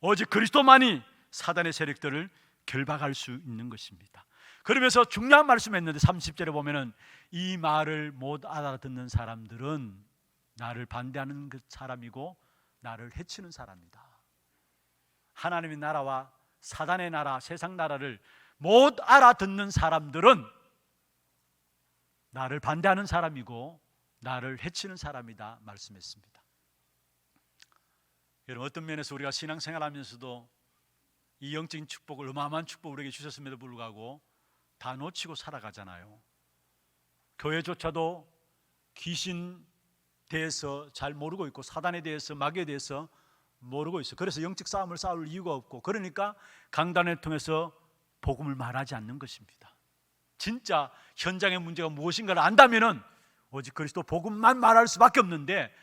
Speaker 1: 오직 그리스도만이 사단의 세력들을 결박할 수 있는 것입니다. 그러면서 중요한 말씀을 했는데 30절에 보면은 이 말을 못 알아듣는 사람들은 나를 반대하는 그 사람이고 나를 해치는 사람이다. 하나님의 나라와 사단의 나라, 세상 나라를 못 알아듣는 사람들은 나를 반대하는 사람이고 나를 해치는 사람이다 말씀했습니다. 여러분, 어떤 면에서 우리가 신앙생활하면서도 이 영적인 축복을, 어마어마한 축복을 우리에게 주셨음에도 불구하고 다 놓치고 살아가잖아요. 교회조차도 귀신 대해서 잘 모르고 있고 사단에 대해서, 마귀에 대해서 모르고 있어요. 그래서 영적 싸움을 싸울 이유가 없고, 그러니까 강단을 통해서 복음을 말하지 않는 것입니다. 진짜 현장의 문제가 무엇인가를 안다면은 오직 그리스도 복음만 말할 수밖에 없는데,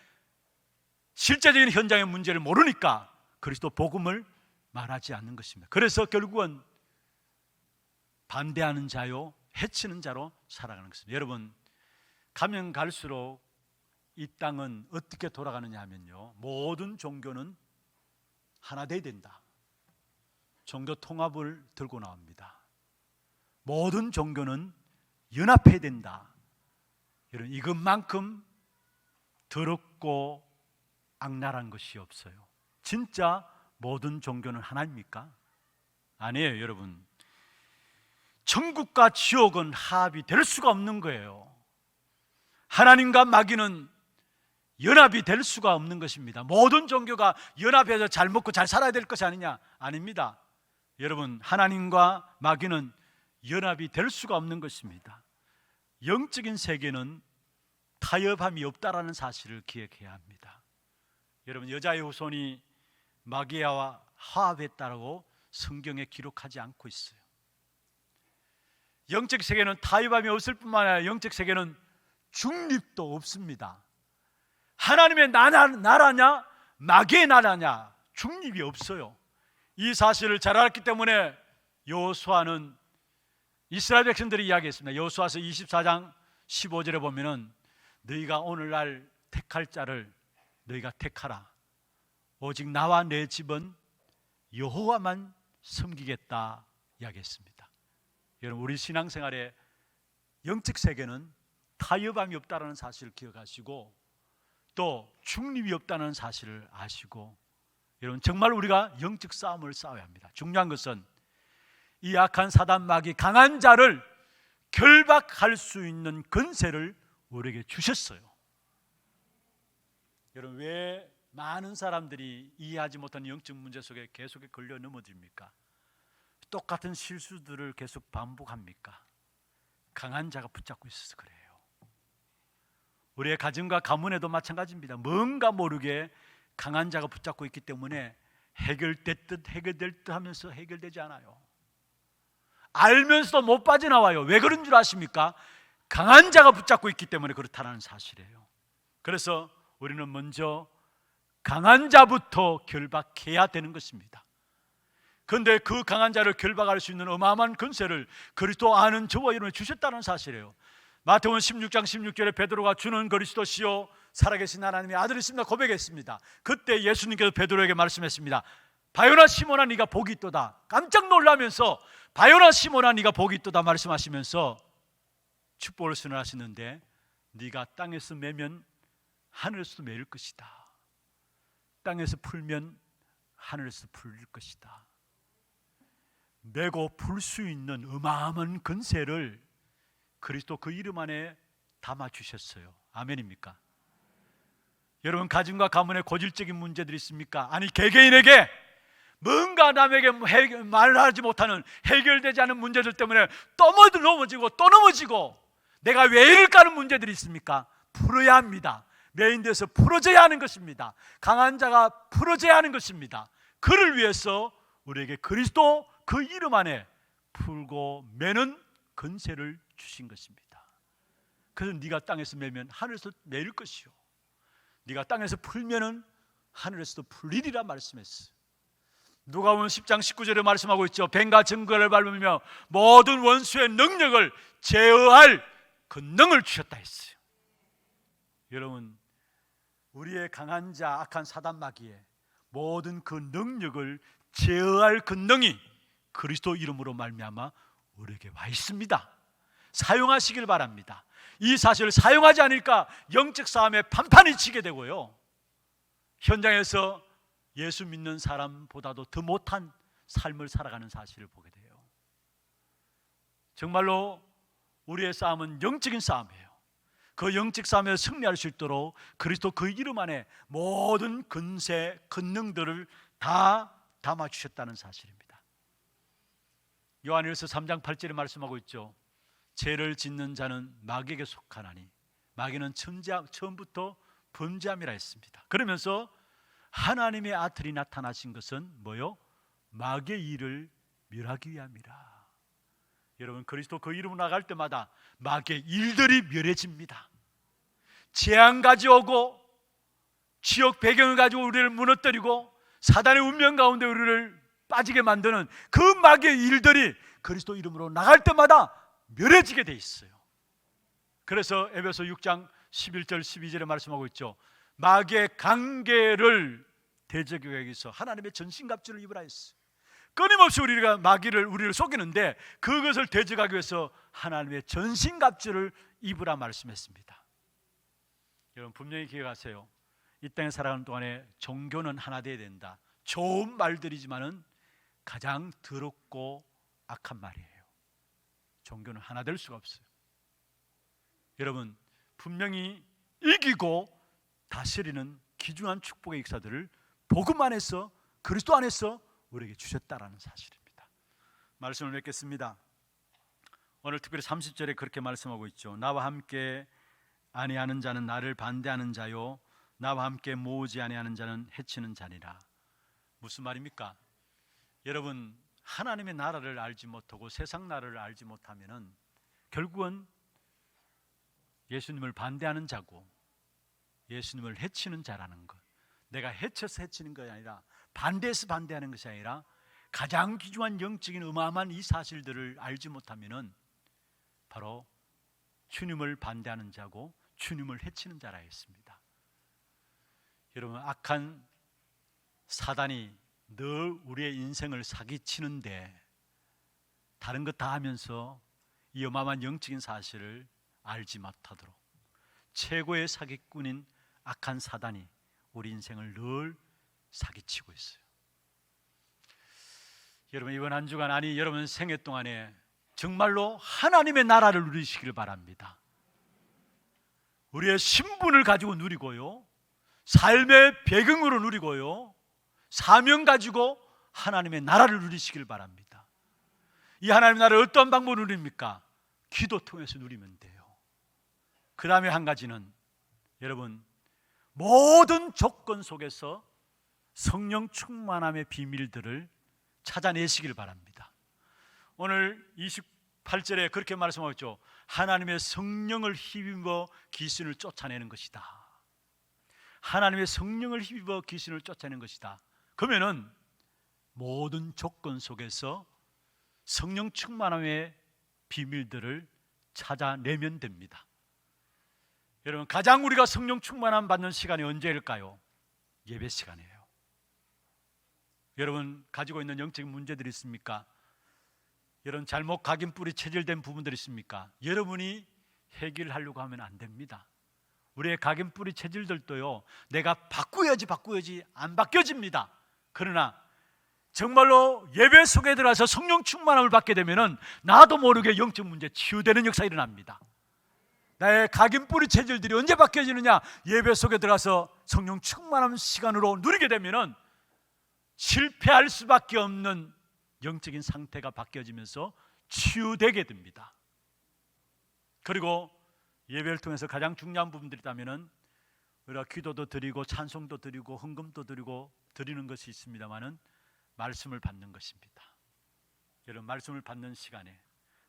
Speaker 1: 실제적인 현장의 문제를 모르니까 그리스도 복음을 말하지 않는 것입니다. 그래서 결국은 반대하는 자요, 해치는 자로 살아가는 것입니다. 여러분, 가면 갈수록 이 땅은 어떻게 돌아가느냐 하면요, 모든 종교는 하나 돼야 된다. 종교 통합을 들고 나옵니다. 모든 종교는 연합해야 된다. 여러분, 이것만큼 더럽고 악랄한 것이 없어요. 진짜 모든 종교는 하나입니까? 아니에요, 여러분. 천국과 지옥은 합이 될 수가 없는 거예요. 하나님과 마귀는 연합이 될 수가 없는 것입니다. 모든 종교가 연합해서 잘 먹고 잘 살아야 될 것이 아니냐? 아닙니다. 여러분, 하나님과 마귀는 연합이 될 수가 없는 것입니다. 영적인 세계는 타협함이 없다라는 사실을 기억해야 합니다. 여러분, 여자의 후손이 마귀와 화합했다라고 성경에 기록하지 않고 있어요. 영적 세계는 타협함이 없을 뿐만 아니라 영적 세계는 중립도 없습니다. 하나님의 나라냐 마귀의 나라냐, 중립이 없어요. 이 사실을 잘 알았기 때문에 여호수아는 이스라엘 백성들이 이야기했습니다. 여호수아서 24장 15절에 보면은 너희가 오늘날 택할 자를 너희가 택하라. 오직 나와 내 집은 여호와만 섬기겠다 이야기했습니다. 여러분, 우리 신앙생활에 영적 세계는 타협함이 없다는 사실을 기억하시고, 또 중립이 없다는 사실을 아시고, 여러분, 정말 우리가 영적 싸움을 싸워야 합니다. 중요한 것은 이 악한 사단 마귀 강한 자를 결박할 수 있는 권세를 우리에게 주셨어요. 여러분, 왜 많은 사람들이 이해하지 못하는 영적 문제 속에 계속 걸려 넘어집니까? 똑같은 실수들을 계속 반복합니까? 강한 자가 붙잡고 있어서 그래요. 우리의 가정과 가문에도 마찬가지입니다. 뭔가 모르게 강한 자가 붙잡고 있기 때문에 해결될 듯 하면서 해결되지 않아요. 알면서도 못 빠져나와요. 왜 그런 줄 아십니까? 강한 자가 붙잡고 있기 때문에 그렇다는 사실이에요. 그래서 우리는 먼저 강한 자부터 결박해야 되는 것입니다. 그런데 그 강한 자를 결박할 수 있는 어마어마한 권세를 그리스도 아는 저와 여러분이 주셨다는 사실이에요. 마태복음 16장 16절에 베드로가 주는 그리스도시요 살아계신 하나님의 아들이십니다 고백했습니다. 그때 예수님께서 베드로에게 말씀했습니다. 바요나 시몬아 네가 복이 있도다. 깜짝 놀라면서 바요나 시몬아 네가 복이 있도다 말씀하시면서 축복을 선언하시는데, 네가 땅에서 매면 하늘에서 매일 것이다. 땅에서 풀면 하늘에서 풀릴 것이다. 매고 풀 수 있는 어마어마한 권세를 그리스도 그 이름 안에 담아 주셨어요. 아멘입니까? 여러분, 가정과 가문에 고질적인 문제들이 있습니까? 아니, 개개인에게 뭔가 남에게 말하지 못하는, 해결되지 않은 문제들 때문에 또 넘어지고 또 넘어지고 내가 왜 이럴까 하는 문제들이 있습니까? 풀어야 합니다. 메인돼서 풀어져야 하는 것입니다. 강한 자가 풀어져야 하는 것입니다. 그를 위해서 우리에게 그리스도 그 이름 안에 풀고 매는 권세를 주신 것입니다. 그래서 네가 땅에서 매면 하늘에서 매일 것이요, 네가 땅에서 풀면은 하늘에서도 풀리리라 말씀했어요. 누가복음 10장 19절에 말씀하고 있죠. 뱀과 증거를 밟으며 모든 원수의 능력을 제어할 권능을 주셨다 했어요. 여러분, 우리의 강한 자 악한 사단 마귀의 모든 그 능력을 제어할 권능이 그리스도 이름으로 말미암아 우리에게 와 있습니다. 사용하시길 바랍니다. 이 사실을 사용하지 않으니까 영적 싸움에 판판이 치게 되고요, 현장에서 예수 믿는 사람보다도 더 못한 삶을 살아가는 사실을 보게 돼요. 정말로 우리의 싸움은 영적인 싸움이에요. 그 영적 싸움에 승리할 수 있도록 그리스도 그 이름 안에 모든 근세, 권능들을 다 담아주셨다는 사실입니다. 요한일서 3장 8절에 말씀하고 있죠. 죄를 짓는 자는 마귀에게 속하나니 마귀는 처음부터 범죄함이라 했습니다. 그러면서 하나님의 아들이 나타나신 것은 뭐요? 마귀의 일을 멸하기 위함이라. 여러분, 그리스도 그 이름으로 나갈 때마다 마귀의 일들이 멸해집니다. 재앙 가져오고 지역 배경을 가지고 우리를 무너뜨리고 사단의 운명 가운데 우리를 빠지게 만드는 그 마귀의 일들이 그리스도 이름으로 나갈 때마다 멸해지게 돼 있어요. 그래서 에베소 6장 11절 12절에 말씀하고 있죠. 마귀의 관계를 대적하기 위해서 하나님의 전신갑주를 입으라 했어요. 끊임없이 우리가 우리를 속이는데 그것을 대적하기 위해서 하나님의 전신갑주를 입으라 말씀했습니다. 여러분, 분명히 기억하세요. 이 땅에 살아가는 동안에 종교는 하나 되어야 된다. 좋은 말들이지만은 가장 더럽고 악한 말이에요. 종교는 하나 될 수가 없어요. 여러분, 분명히 이기고 다스리는 귀중한 축복의 역사들을 복음 안에서, 그리스도 안에서 우리에게 주셨다라는 사실입니다. 말씀을 맺겠습니다. 오늘 특별히 30절에 그렇게 말씀하고 있죠. 나와 함께 아니하는 자는 나를 반대하는 자요, 나와 함께 모으지 아니하는 자는 해치는 자니라. 무슨 말입니까? 여러분, 하나님의 나라를 알지 못하고 세상 나라를 알지 못하면은 결국은 예수님을 반대하는 자고 예수님을 해치는 자라는 것. 내가 해쳐서 해치는 것이 아니라 반대해서 반대하는 것이 아니라 가장 귀중한 영적인 어마어마한 이 사실들을 알지 못하면은 바로 주님을 반대하는 자고 주님을 해치는 자라 했습니다. 여러분, 악한 사단이 늘 우리의 인생을 사기치는데 다른 것 다 하면서 이 어마어마한 영적인 사실을 알지 못하도록 최고의 사기꾼인 악한 사단이 우리 인생을 늘 사기치고 있어요. 여러분, 이번 한 주간, 아니 여러분 생애 동안에 정말로 하나님의 나라를 누리시길 바랍니다. 우리의 신분을 가지고 누리고요, 삶의 배경으로 누리고요, 사명 가지고 하나님의 나라를 누리시길 바랍니다. 이 하나님의 나라를 어떤 방법으로 누립니까? 기도 통해서 누리면 돼요. 그 다음에 한 가지는 여러분, 모든 조건 속에서 성령 충만함의 비밀들을 찾아내시길 바랍니다. 오늘 28절에 그렇게 말씀하고 있죠. 하나님의 성령을 힘입어 귀신을 쫓아내는 것이다. 하나님의 성령을 힘입어 귀신을 쫓아내는 것이다. 그러면은 모든 조건 속에서 성령 충만함의 비밀들을 찾아내면 됩니다. 여러분, 가장 우리가 성령 충만함 받는 시간이 언제일까요? 예배 시간이에요. 여러분, 가지고 있는 영적인 문제들이 있습니까? 여러분, 잘못 각인 뿌리 체질된 부분들이 있습니까? 여러분이 해결하려고 하면 안 됩니다. 우리의 각인 뿌리 체질들도요, 내가 바꾸어야지 안 바뀌어집니다. 그러나 정말로 예배 속에 들어가서 성령 충만함을 받게 되면은 나도 모르게 영적 문제 치유되는 역사가 일어납니다. 나의 각인 뿌리 체질들이 언제 바뀌어지느냐? 예배 속에 들어가서 성령 충만함 시간으로 누리게 되면은 실패할 수밖에 없는 영적인 상태가 바뀌어지면서 치유되게 됩니다. 그리고 예배를 통해서 가장 중요한 부분들이 있다면은 우리가 기도도 드리고 찬송도 드리고 헌금도 드리고 드리는 것이 있습니다만은 말씀을 받는 것입니다. 여러분, 말씀을 받는 시간에,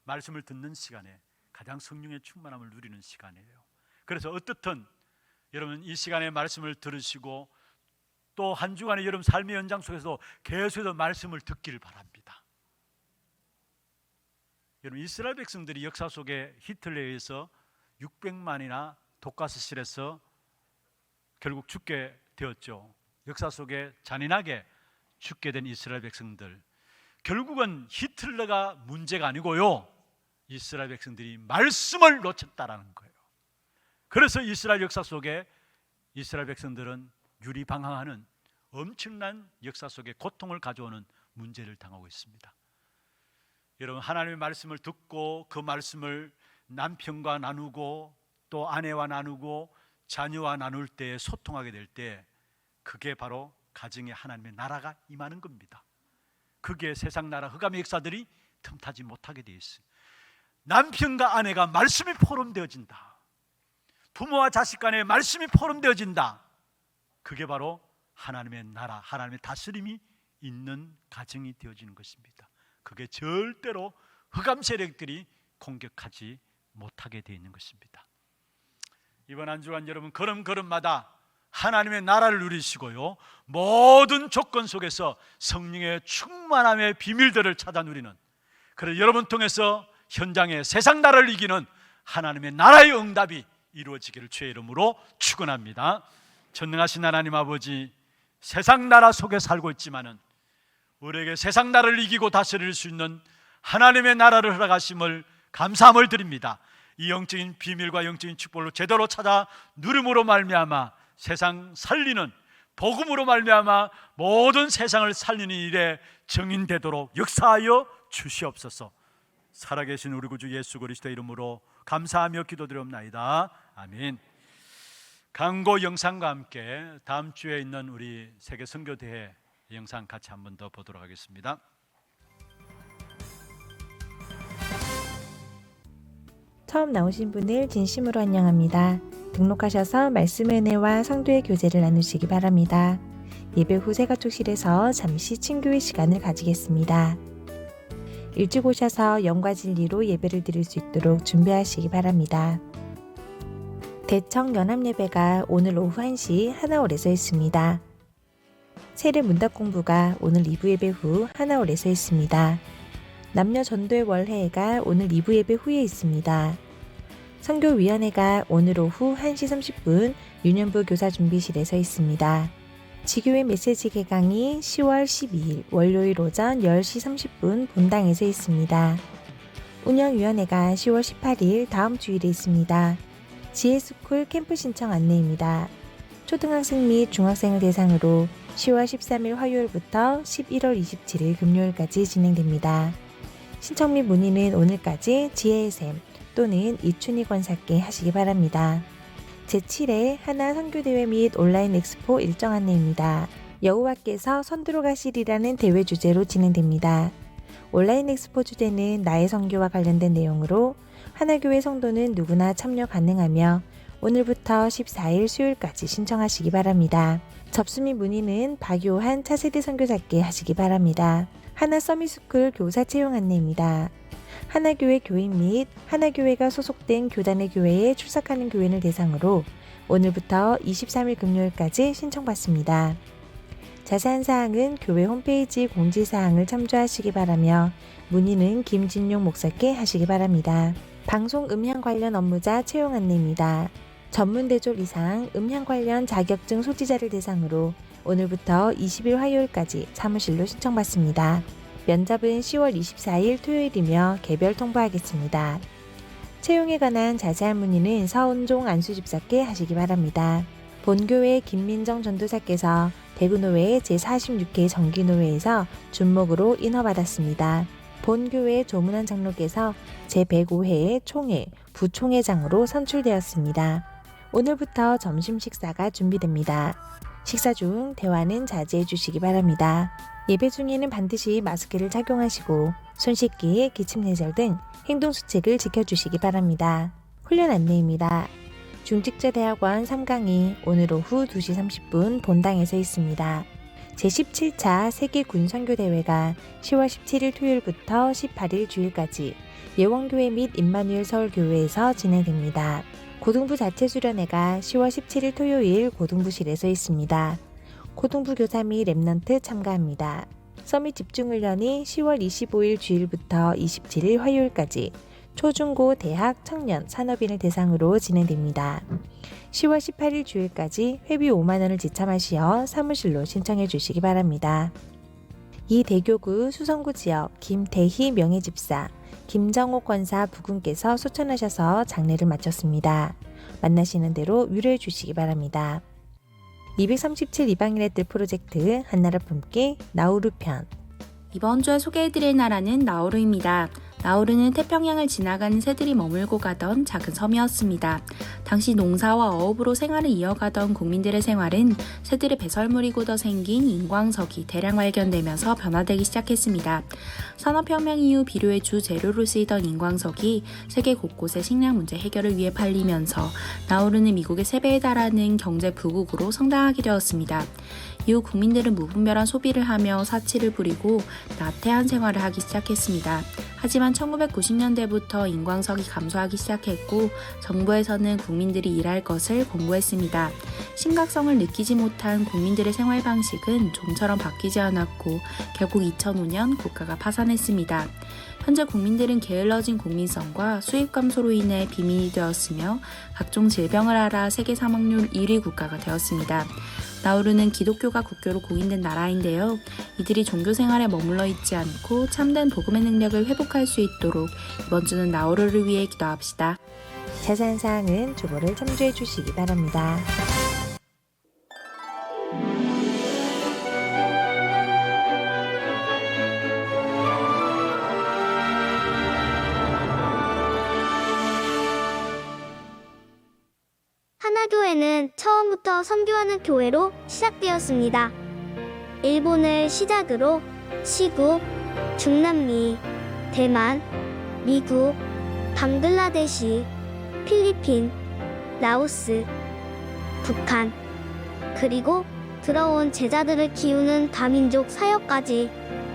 Speaker 1: 말씀을 듣는 시간에 가장 성령의 충만함을 누리는 시간이에요. 그래서 어떻든 여러분, 이 시간에 말씀을 들으시고 또 한 주간의 여러분 삶의 연장 속에서 계속해서 말씀을 듣기를 바랍니다. 여러분, 이스라엘 백성들이 역사 속에 히틀러에 의해서 600만이나 독가스실에서 결국 죽게 되었죠. 역사 속에 잔인하게 죽게 된 이스라엘 백성들, 결국은 히틀러가 문제가 아니고요, 이스라엘 백성들이 말씀을 놓쳤다라는 거예요. 그래서 이스라엘 역사 속에 이스라엘 백성들은 유리방황하는 엄청난 역사 속에 고통을 가져오는 문제를 당하고 있습니다. 여러분, 하나님의 말씀을 듣고 그 말씀을 남편과 나누고 또 아내와 나누고 자녀와 나눌 때 소통하게 될 때 그게 바로 가정에 하나님의 나라가 임하는 겁니다. 그게 세상 나라 흑암의 역사들이 틈타지 못하게 되어 있어요. 남편과 아내가 말씀이 포럼되어진다. 부모와 자식 간에 말씀이 포럼되어진다. 그게 바로 하나님의 나라, 하나님의 다스림이 있는 가정이 되어지는 것입니다. 그게 절대로 흑암 세력들이 공격하지 못하게 되어 있는 것입니다. 이번 한 주간 여러분 걸음걸음마다 하나님의 나라를 누리시고요, 모든 조건 속에서 성령의 충만함의 비밀들을 찾아 누리는, 그래서 여러분 통해서 현장의 세상 나라를 이기는 하나님의 나라의 응답이 이루어지기를 주의 이름으로 축원합니다. 전능하신 하나님 아버지, 세상 나라 속에 살고 있지만은 우리에게 세상 나라를 이기고 다스릴 수 있는 하나님의 나라를 허락하심을 감사함을 드립니다. 이 영적인 비밀과 영적인 축복을 제대로 찾아 누림으로 말미암아 세상 살리는, 복음으로 말미암아 모든 세상을 살리는 일에 정인되도록 역사하여 주시옵소서. 살아계신 우리 구주 예수 그리스도의 이름으로 감사하며 기도드리옵나이다. 아멘. 강고 영상과 함께 다음 주에 있는 우리 세계 선교대회 영상 같이 한 번 더 보도록 하겠습니다.
Speaker 5: 처음 나오신 분을 진심으로 환영합니다. 등록하셔서 말씀의 은혜와 성도의 교제를 나누시기 바랍니다. 예배 후 새가족실에서 잠시 친교의 시간을 가지겠습니다. 일찍 오셔서 영과 진리로 예배를 드릴 수 있도록 준비하시기 바랍니다. 대청 연합예배가 오늘 오후 1시 하나홀에서 있습니다. 세례 문답 공부가 오늘 2부 예배 후 하나홀에서 있습니다. 남녀 전도의 월회가 오늘 2부 예배 후에 있습니다. 선교위원회가 오늘 오후 1시 30분 유년부 교사 준비실에서 있습니다. 지교회 메시지 개강이 10월 12일 월요일 오전 10시 30분 본당에서 있습니다. 운영위원회가 10월 18일 다음 주일에 있습니다. 지혜스쿨 캠프 신청 안내입니다. 초등학생 및 중학생을 대상으로 10월 13일 화요일부터 11월 27일 금요일까지 진행됩니다. 신청 및 문의는 오늘까지 지혜의 샘 또는 이춘희 권사께 하시기 바랍니다. 제7회 하나 선교대회 및 온라인 엑스포 일정 안내입니다. 여호와께서 선두로 가시리라는 대회 주제로 진행됩니다. 온라인 엑스포 주제는 나의 선교와 관련된 내용으로 하나교회 성도는 누구나 참여 가능하며 오늘부터 14일 수요일까지 신청하시기 바랍니다. 접수 및 문의는 박요한 차세대 선교사께 하시기 바랍니다. 하나 서밋스쿨 교사 채용 안내입니다. 하나교회 교인 및 하나교회가 소속된 교단의 교회에 출석하는 교인을 대상으로 오늘부터 23일 금요일까지 신청받습니다. 자세한 사항은 교회 홈페이지 공지사항을 참조하시기 바라며 문의는 김진용 목사께 하시기 바랍니다. 방송 음향 관련 업무자 채용 안내입니다. 전문대졸 이상 음향 관련 자격증 소지자를 대상으로 오늘부터 20일 화요일까지 사무실로 신청받습니다. 면접은 10월 24일 토요일이며 개별 통보하겠습니다. 채용에 관한 자세한 문의는 서은종 안수집사께 하시기 바랍니다. 본교회 김민정 전도사께서 대구노회 제46회 정기노회에서 준목으로 인허받았습니다. 본교회 조문환 장로께서 제105회 총회 부총회장으로 선출되었습니다. 오늘부터 점심 식사가 준비됩니다. 식사 중 대화는 자제해 주시기 바랍니다. 예배 중에는 반드시 마스크를 착용하시고 손 씻기, 기침 예절 등 행동수칙을 지켜주시기 바랍니다. 훈련 안내입니다. 중직자대학원 3강이 오늘 오후 2시 30분 본당에서 있습니다. 제17차 세계군선교대회가 10월 17일 토요일부터 18일 주일까지 예원교회 및 임마누엘 서울교회에서 진행됩니다. 고등부 자체 수련회가 10월 17일 토요일 고등부실에서 있습니다. 고등부 교사 및 랩넌트 참가합니다. 서밋 집중훈련이 10월 25일 주일부터 27일 화요일까지 초중고 대학 청년 산업인을 대상으로 진행됩니다. 10월 18일 주일까지 회비 5만 원을 지참하시어 사무실로 신청해 주시기 바랍니다. 이 대교구 수성구 지역 김대희 명예집사, 김정옥 권사 부군께서 소천하셔서 장례를 마쳤습니다. 만나시는 대로 위로해 주시기 바랍니다. 237 이방인의 뜰 프로젝트 한나라 품기 나우루 편.
Speaker 6: 이번 주에 소개해드릴 나라는 나우루입니다. 나우르는 태평양을 지나가는 새들이 머물고 가던 작은 섬이었습니다. 당시 농사와 어업으로 생활을 이어가던 국민들의 생활은 새들의 배설물이고더 생긴 인광석이 대량 발견되면서 변화되기 시작했습니다. 산업혁명 이후 비료의 주 재료로 쓰이던 인광석이 세계 곳곳의 식량 문제 해결을 위해 팔리면서 나우르는 미국의 3배에 달하는 경제 부국으로 성장하게 되었습니다. 이후 국민들은 무분별한 소비를 하며 사치를 부리고 나태한 생활을 하기 시작했습니다. 하지만 1990년대부터 인광석이 감소하기 시작했고 정부에서는 국민들이 일할 것을 공고했습니다. 심각성을 느끼지 못한 국민들의 생활 방식은 좀처럼 바뀌지 않았고 결국 2005년 국가가 파산했습니다. 현재 국민들은 게을러진 국민성과 수입 감소로 인해 빈민이 되었으며 각종 질병을 앓아 세계 사망률 1위 국가가 되었습니다. 나우르는 기독교가 국교로 공인된 나라인데요. 이들이 종교 생활에 머물러 있지 않고 참된 복음의 능력을 회복할 수 있도록 이번 주는 나우르를 위해 기도합시다.
Speaker 5: 자세한 사항은 주보를 참조해 주시기 바랍니다.
Speaker 7: 하나교회는 처음부터 선교하는 교회로 시작되었습니다. 일본을 시작으로 시국, 중남미, 대만, 미국, 방글라데시, 필리핀, 라오스, 북한, 그리고 들어온 제자들을 키우는 다민족 사역까지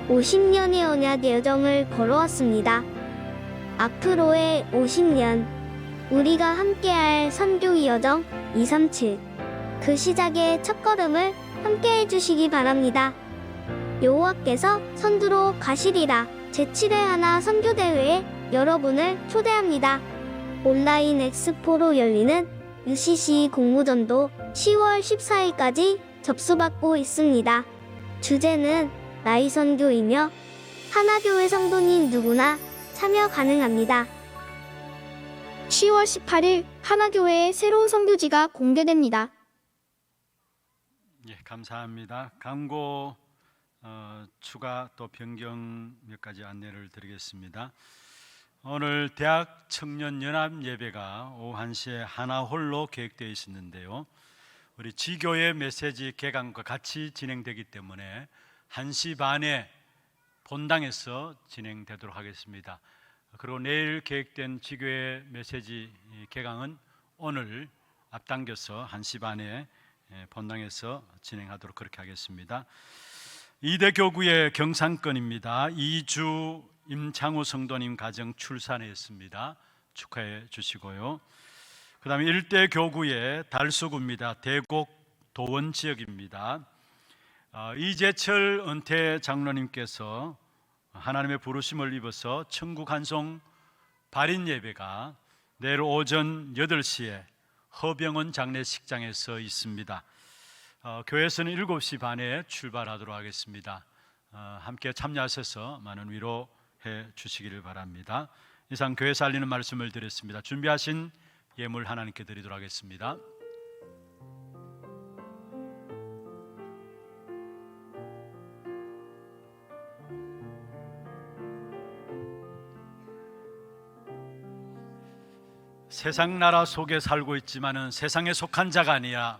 Speaker 7: 50년의 언약 여정을 걸어왔습니다. 앞으로의 50년 우리가 함께할 선교 여정 237 그 시작의 첫걸음을 함께해 주시기 바랍니다. 여호와께서 선두로 가시리라 제7회 하나 선교대회에 여러분을 초대합니다. 온라인 엑스포로 열리는 UCC 공모전도 10월 14일까지 접수받고 있습니다. 주제는 나이 선교이며 하나교회 성도님 누구나 참여 가능합니다. 10월 18일 하나교회의 새로운 선교지가 공개됩니다.
Speaker 1: 예, 감사합니다. 광고 추가 또 변경 몇 가지 안내를 드리겠습니다. 오늘 대학 청년 연합 예배가 오후 1시에 하나홀로 계획되어 있었는데요. 우리 지교의 메시지 개강과 같이 진행되기 때문에 1시 반에 본당에서 진행되도록 하겠습니다. 그리고 내일 계획된 지교의 메시지 개강은 오늘 앞당겨서 1시 반에 본당에서 진행하도록 그렇게 하겠습니다. 이대교구의 경상권입니다. 이주 임창우 성도님 가정 출산했습니다. 축하해 주시고요. 그 다음에 일대교구의 달서구입니다. 대곡 도원 지역입니다. 이재철 은퇴 장로님께서 하나님의 부르심을 입어서 천국 한송 발인 예배가 내일 오전 8시에 허병원 장례식장에서 있습니다. 교회에서는 7시 반에 출발하도록 하겠습니다. 함께 참여하셔서 많은 위로해 주시기를 바랍니다. 이상 교회 살리는 말씀을 드렸습니다. 준비하신 예물 하나님께 드리도록 하겠습니다. 세상 나라 속에 살고 있지만은 세상에 속한 자가 아니라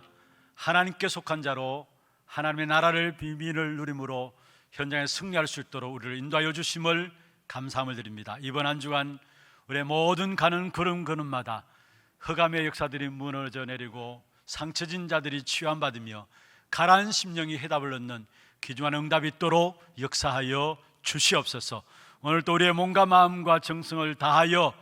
Speaker 1: 하나님께 속한 자로 하나님의 나라를 비밀을 누림으로 현장에 승리할 수 있도록 우리를 인도하여 주심을 감사함을 드립니다. 이번 한 주간 우리의 모든 가는 걸음걸음마다 흑암의 역사들이 무너져 내리고 상처진 자들이 치유받으며 가라앉은 심령이 해답을 얻는 귀중한 응답이 있도록 역사하여 주시옵소서. 오늘도 우리의 몸과 마음과 정성을 다하여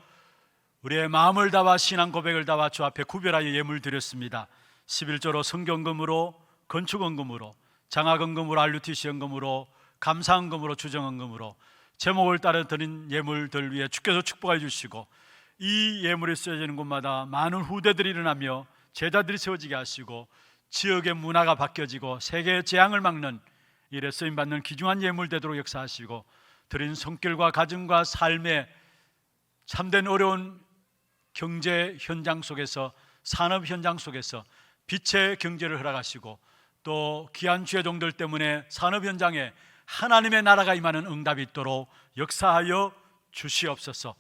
Speaker 1: 우리의 마음을 다와 신앙 고백을 다와 주 앞에 구별하여 예물 드렸습니다. 11조로 성경금으로 건축원금으로 장학원금으로 RUTC 연금으로 감사원금으로 주정원금으로 제목을 따라 드린 예물들 위해 주께서 축복해 주시고 이 예물이 쓰여지는 곳마다 많은 후대들이 일어나며 제자들이 세워지게 하시고 지역의 문화가 바뀌어지고 세계의 재앙을 막는 일에 쓰임받는 귀중한 예물 되도록 역사하시고 드린 손길과 가정과 삶의 참된 어려운 경제 현장 속에서 산업 현장 속에서 빛의 경제를 허락하시고 또 귀한 주의 종들 때문에 산업 현장에 하나님의 나라가 임하는 응답이 있도록 역사하여 주시옵소서.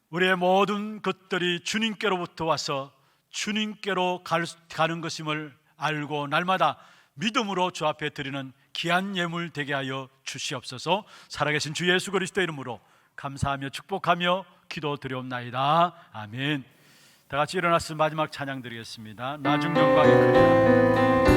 Speaker 1: 우리의 모든 것들이 주님께로부터 와서 주님께로 가는 것임을 알고 날마다 믿음으로 주 앞에 드리는 귀한 예물 되게 하여 주시옵소서. 살아계신 주 예수 그리스도 이름으로 감사하며 축복하며 기도드리옵나이다. 아멘. 다 같이 일어나서 마지막 찬양 드리겠습니다. 나중 영광이 크리라.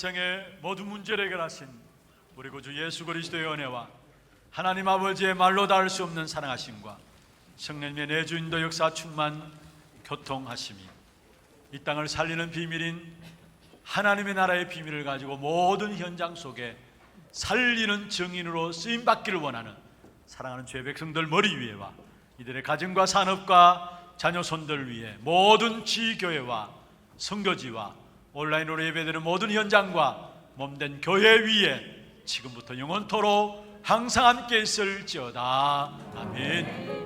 Speaker 1: 인생의 모든 문제를 해결하신 우리 구주 예수 그리스도의 은혜와 하나님 아버지의 말로 닿을 수 없는 사랑하심과 성령님의 내주인도 역사 충만 교통하심이 이 땅을 살리는 비밀인 하나님의 나라의 비밀을 가지고 모든 현장 속에 살리는 증인으로 쓰임받기를 원하는 사랑하는 주의 백성들 머리 위에와 이들의 가정과 산업과 자녀손들 위에 모든 지교회와 선교지와 온라인으로 예배되는 모든 현장과 몸된 교회 위에 지금부터 영원토록 항상 함께 있을지어다. 아멘.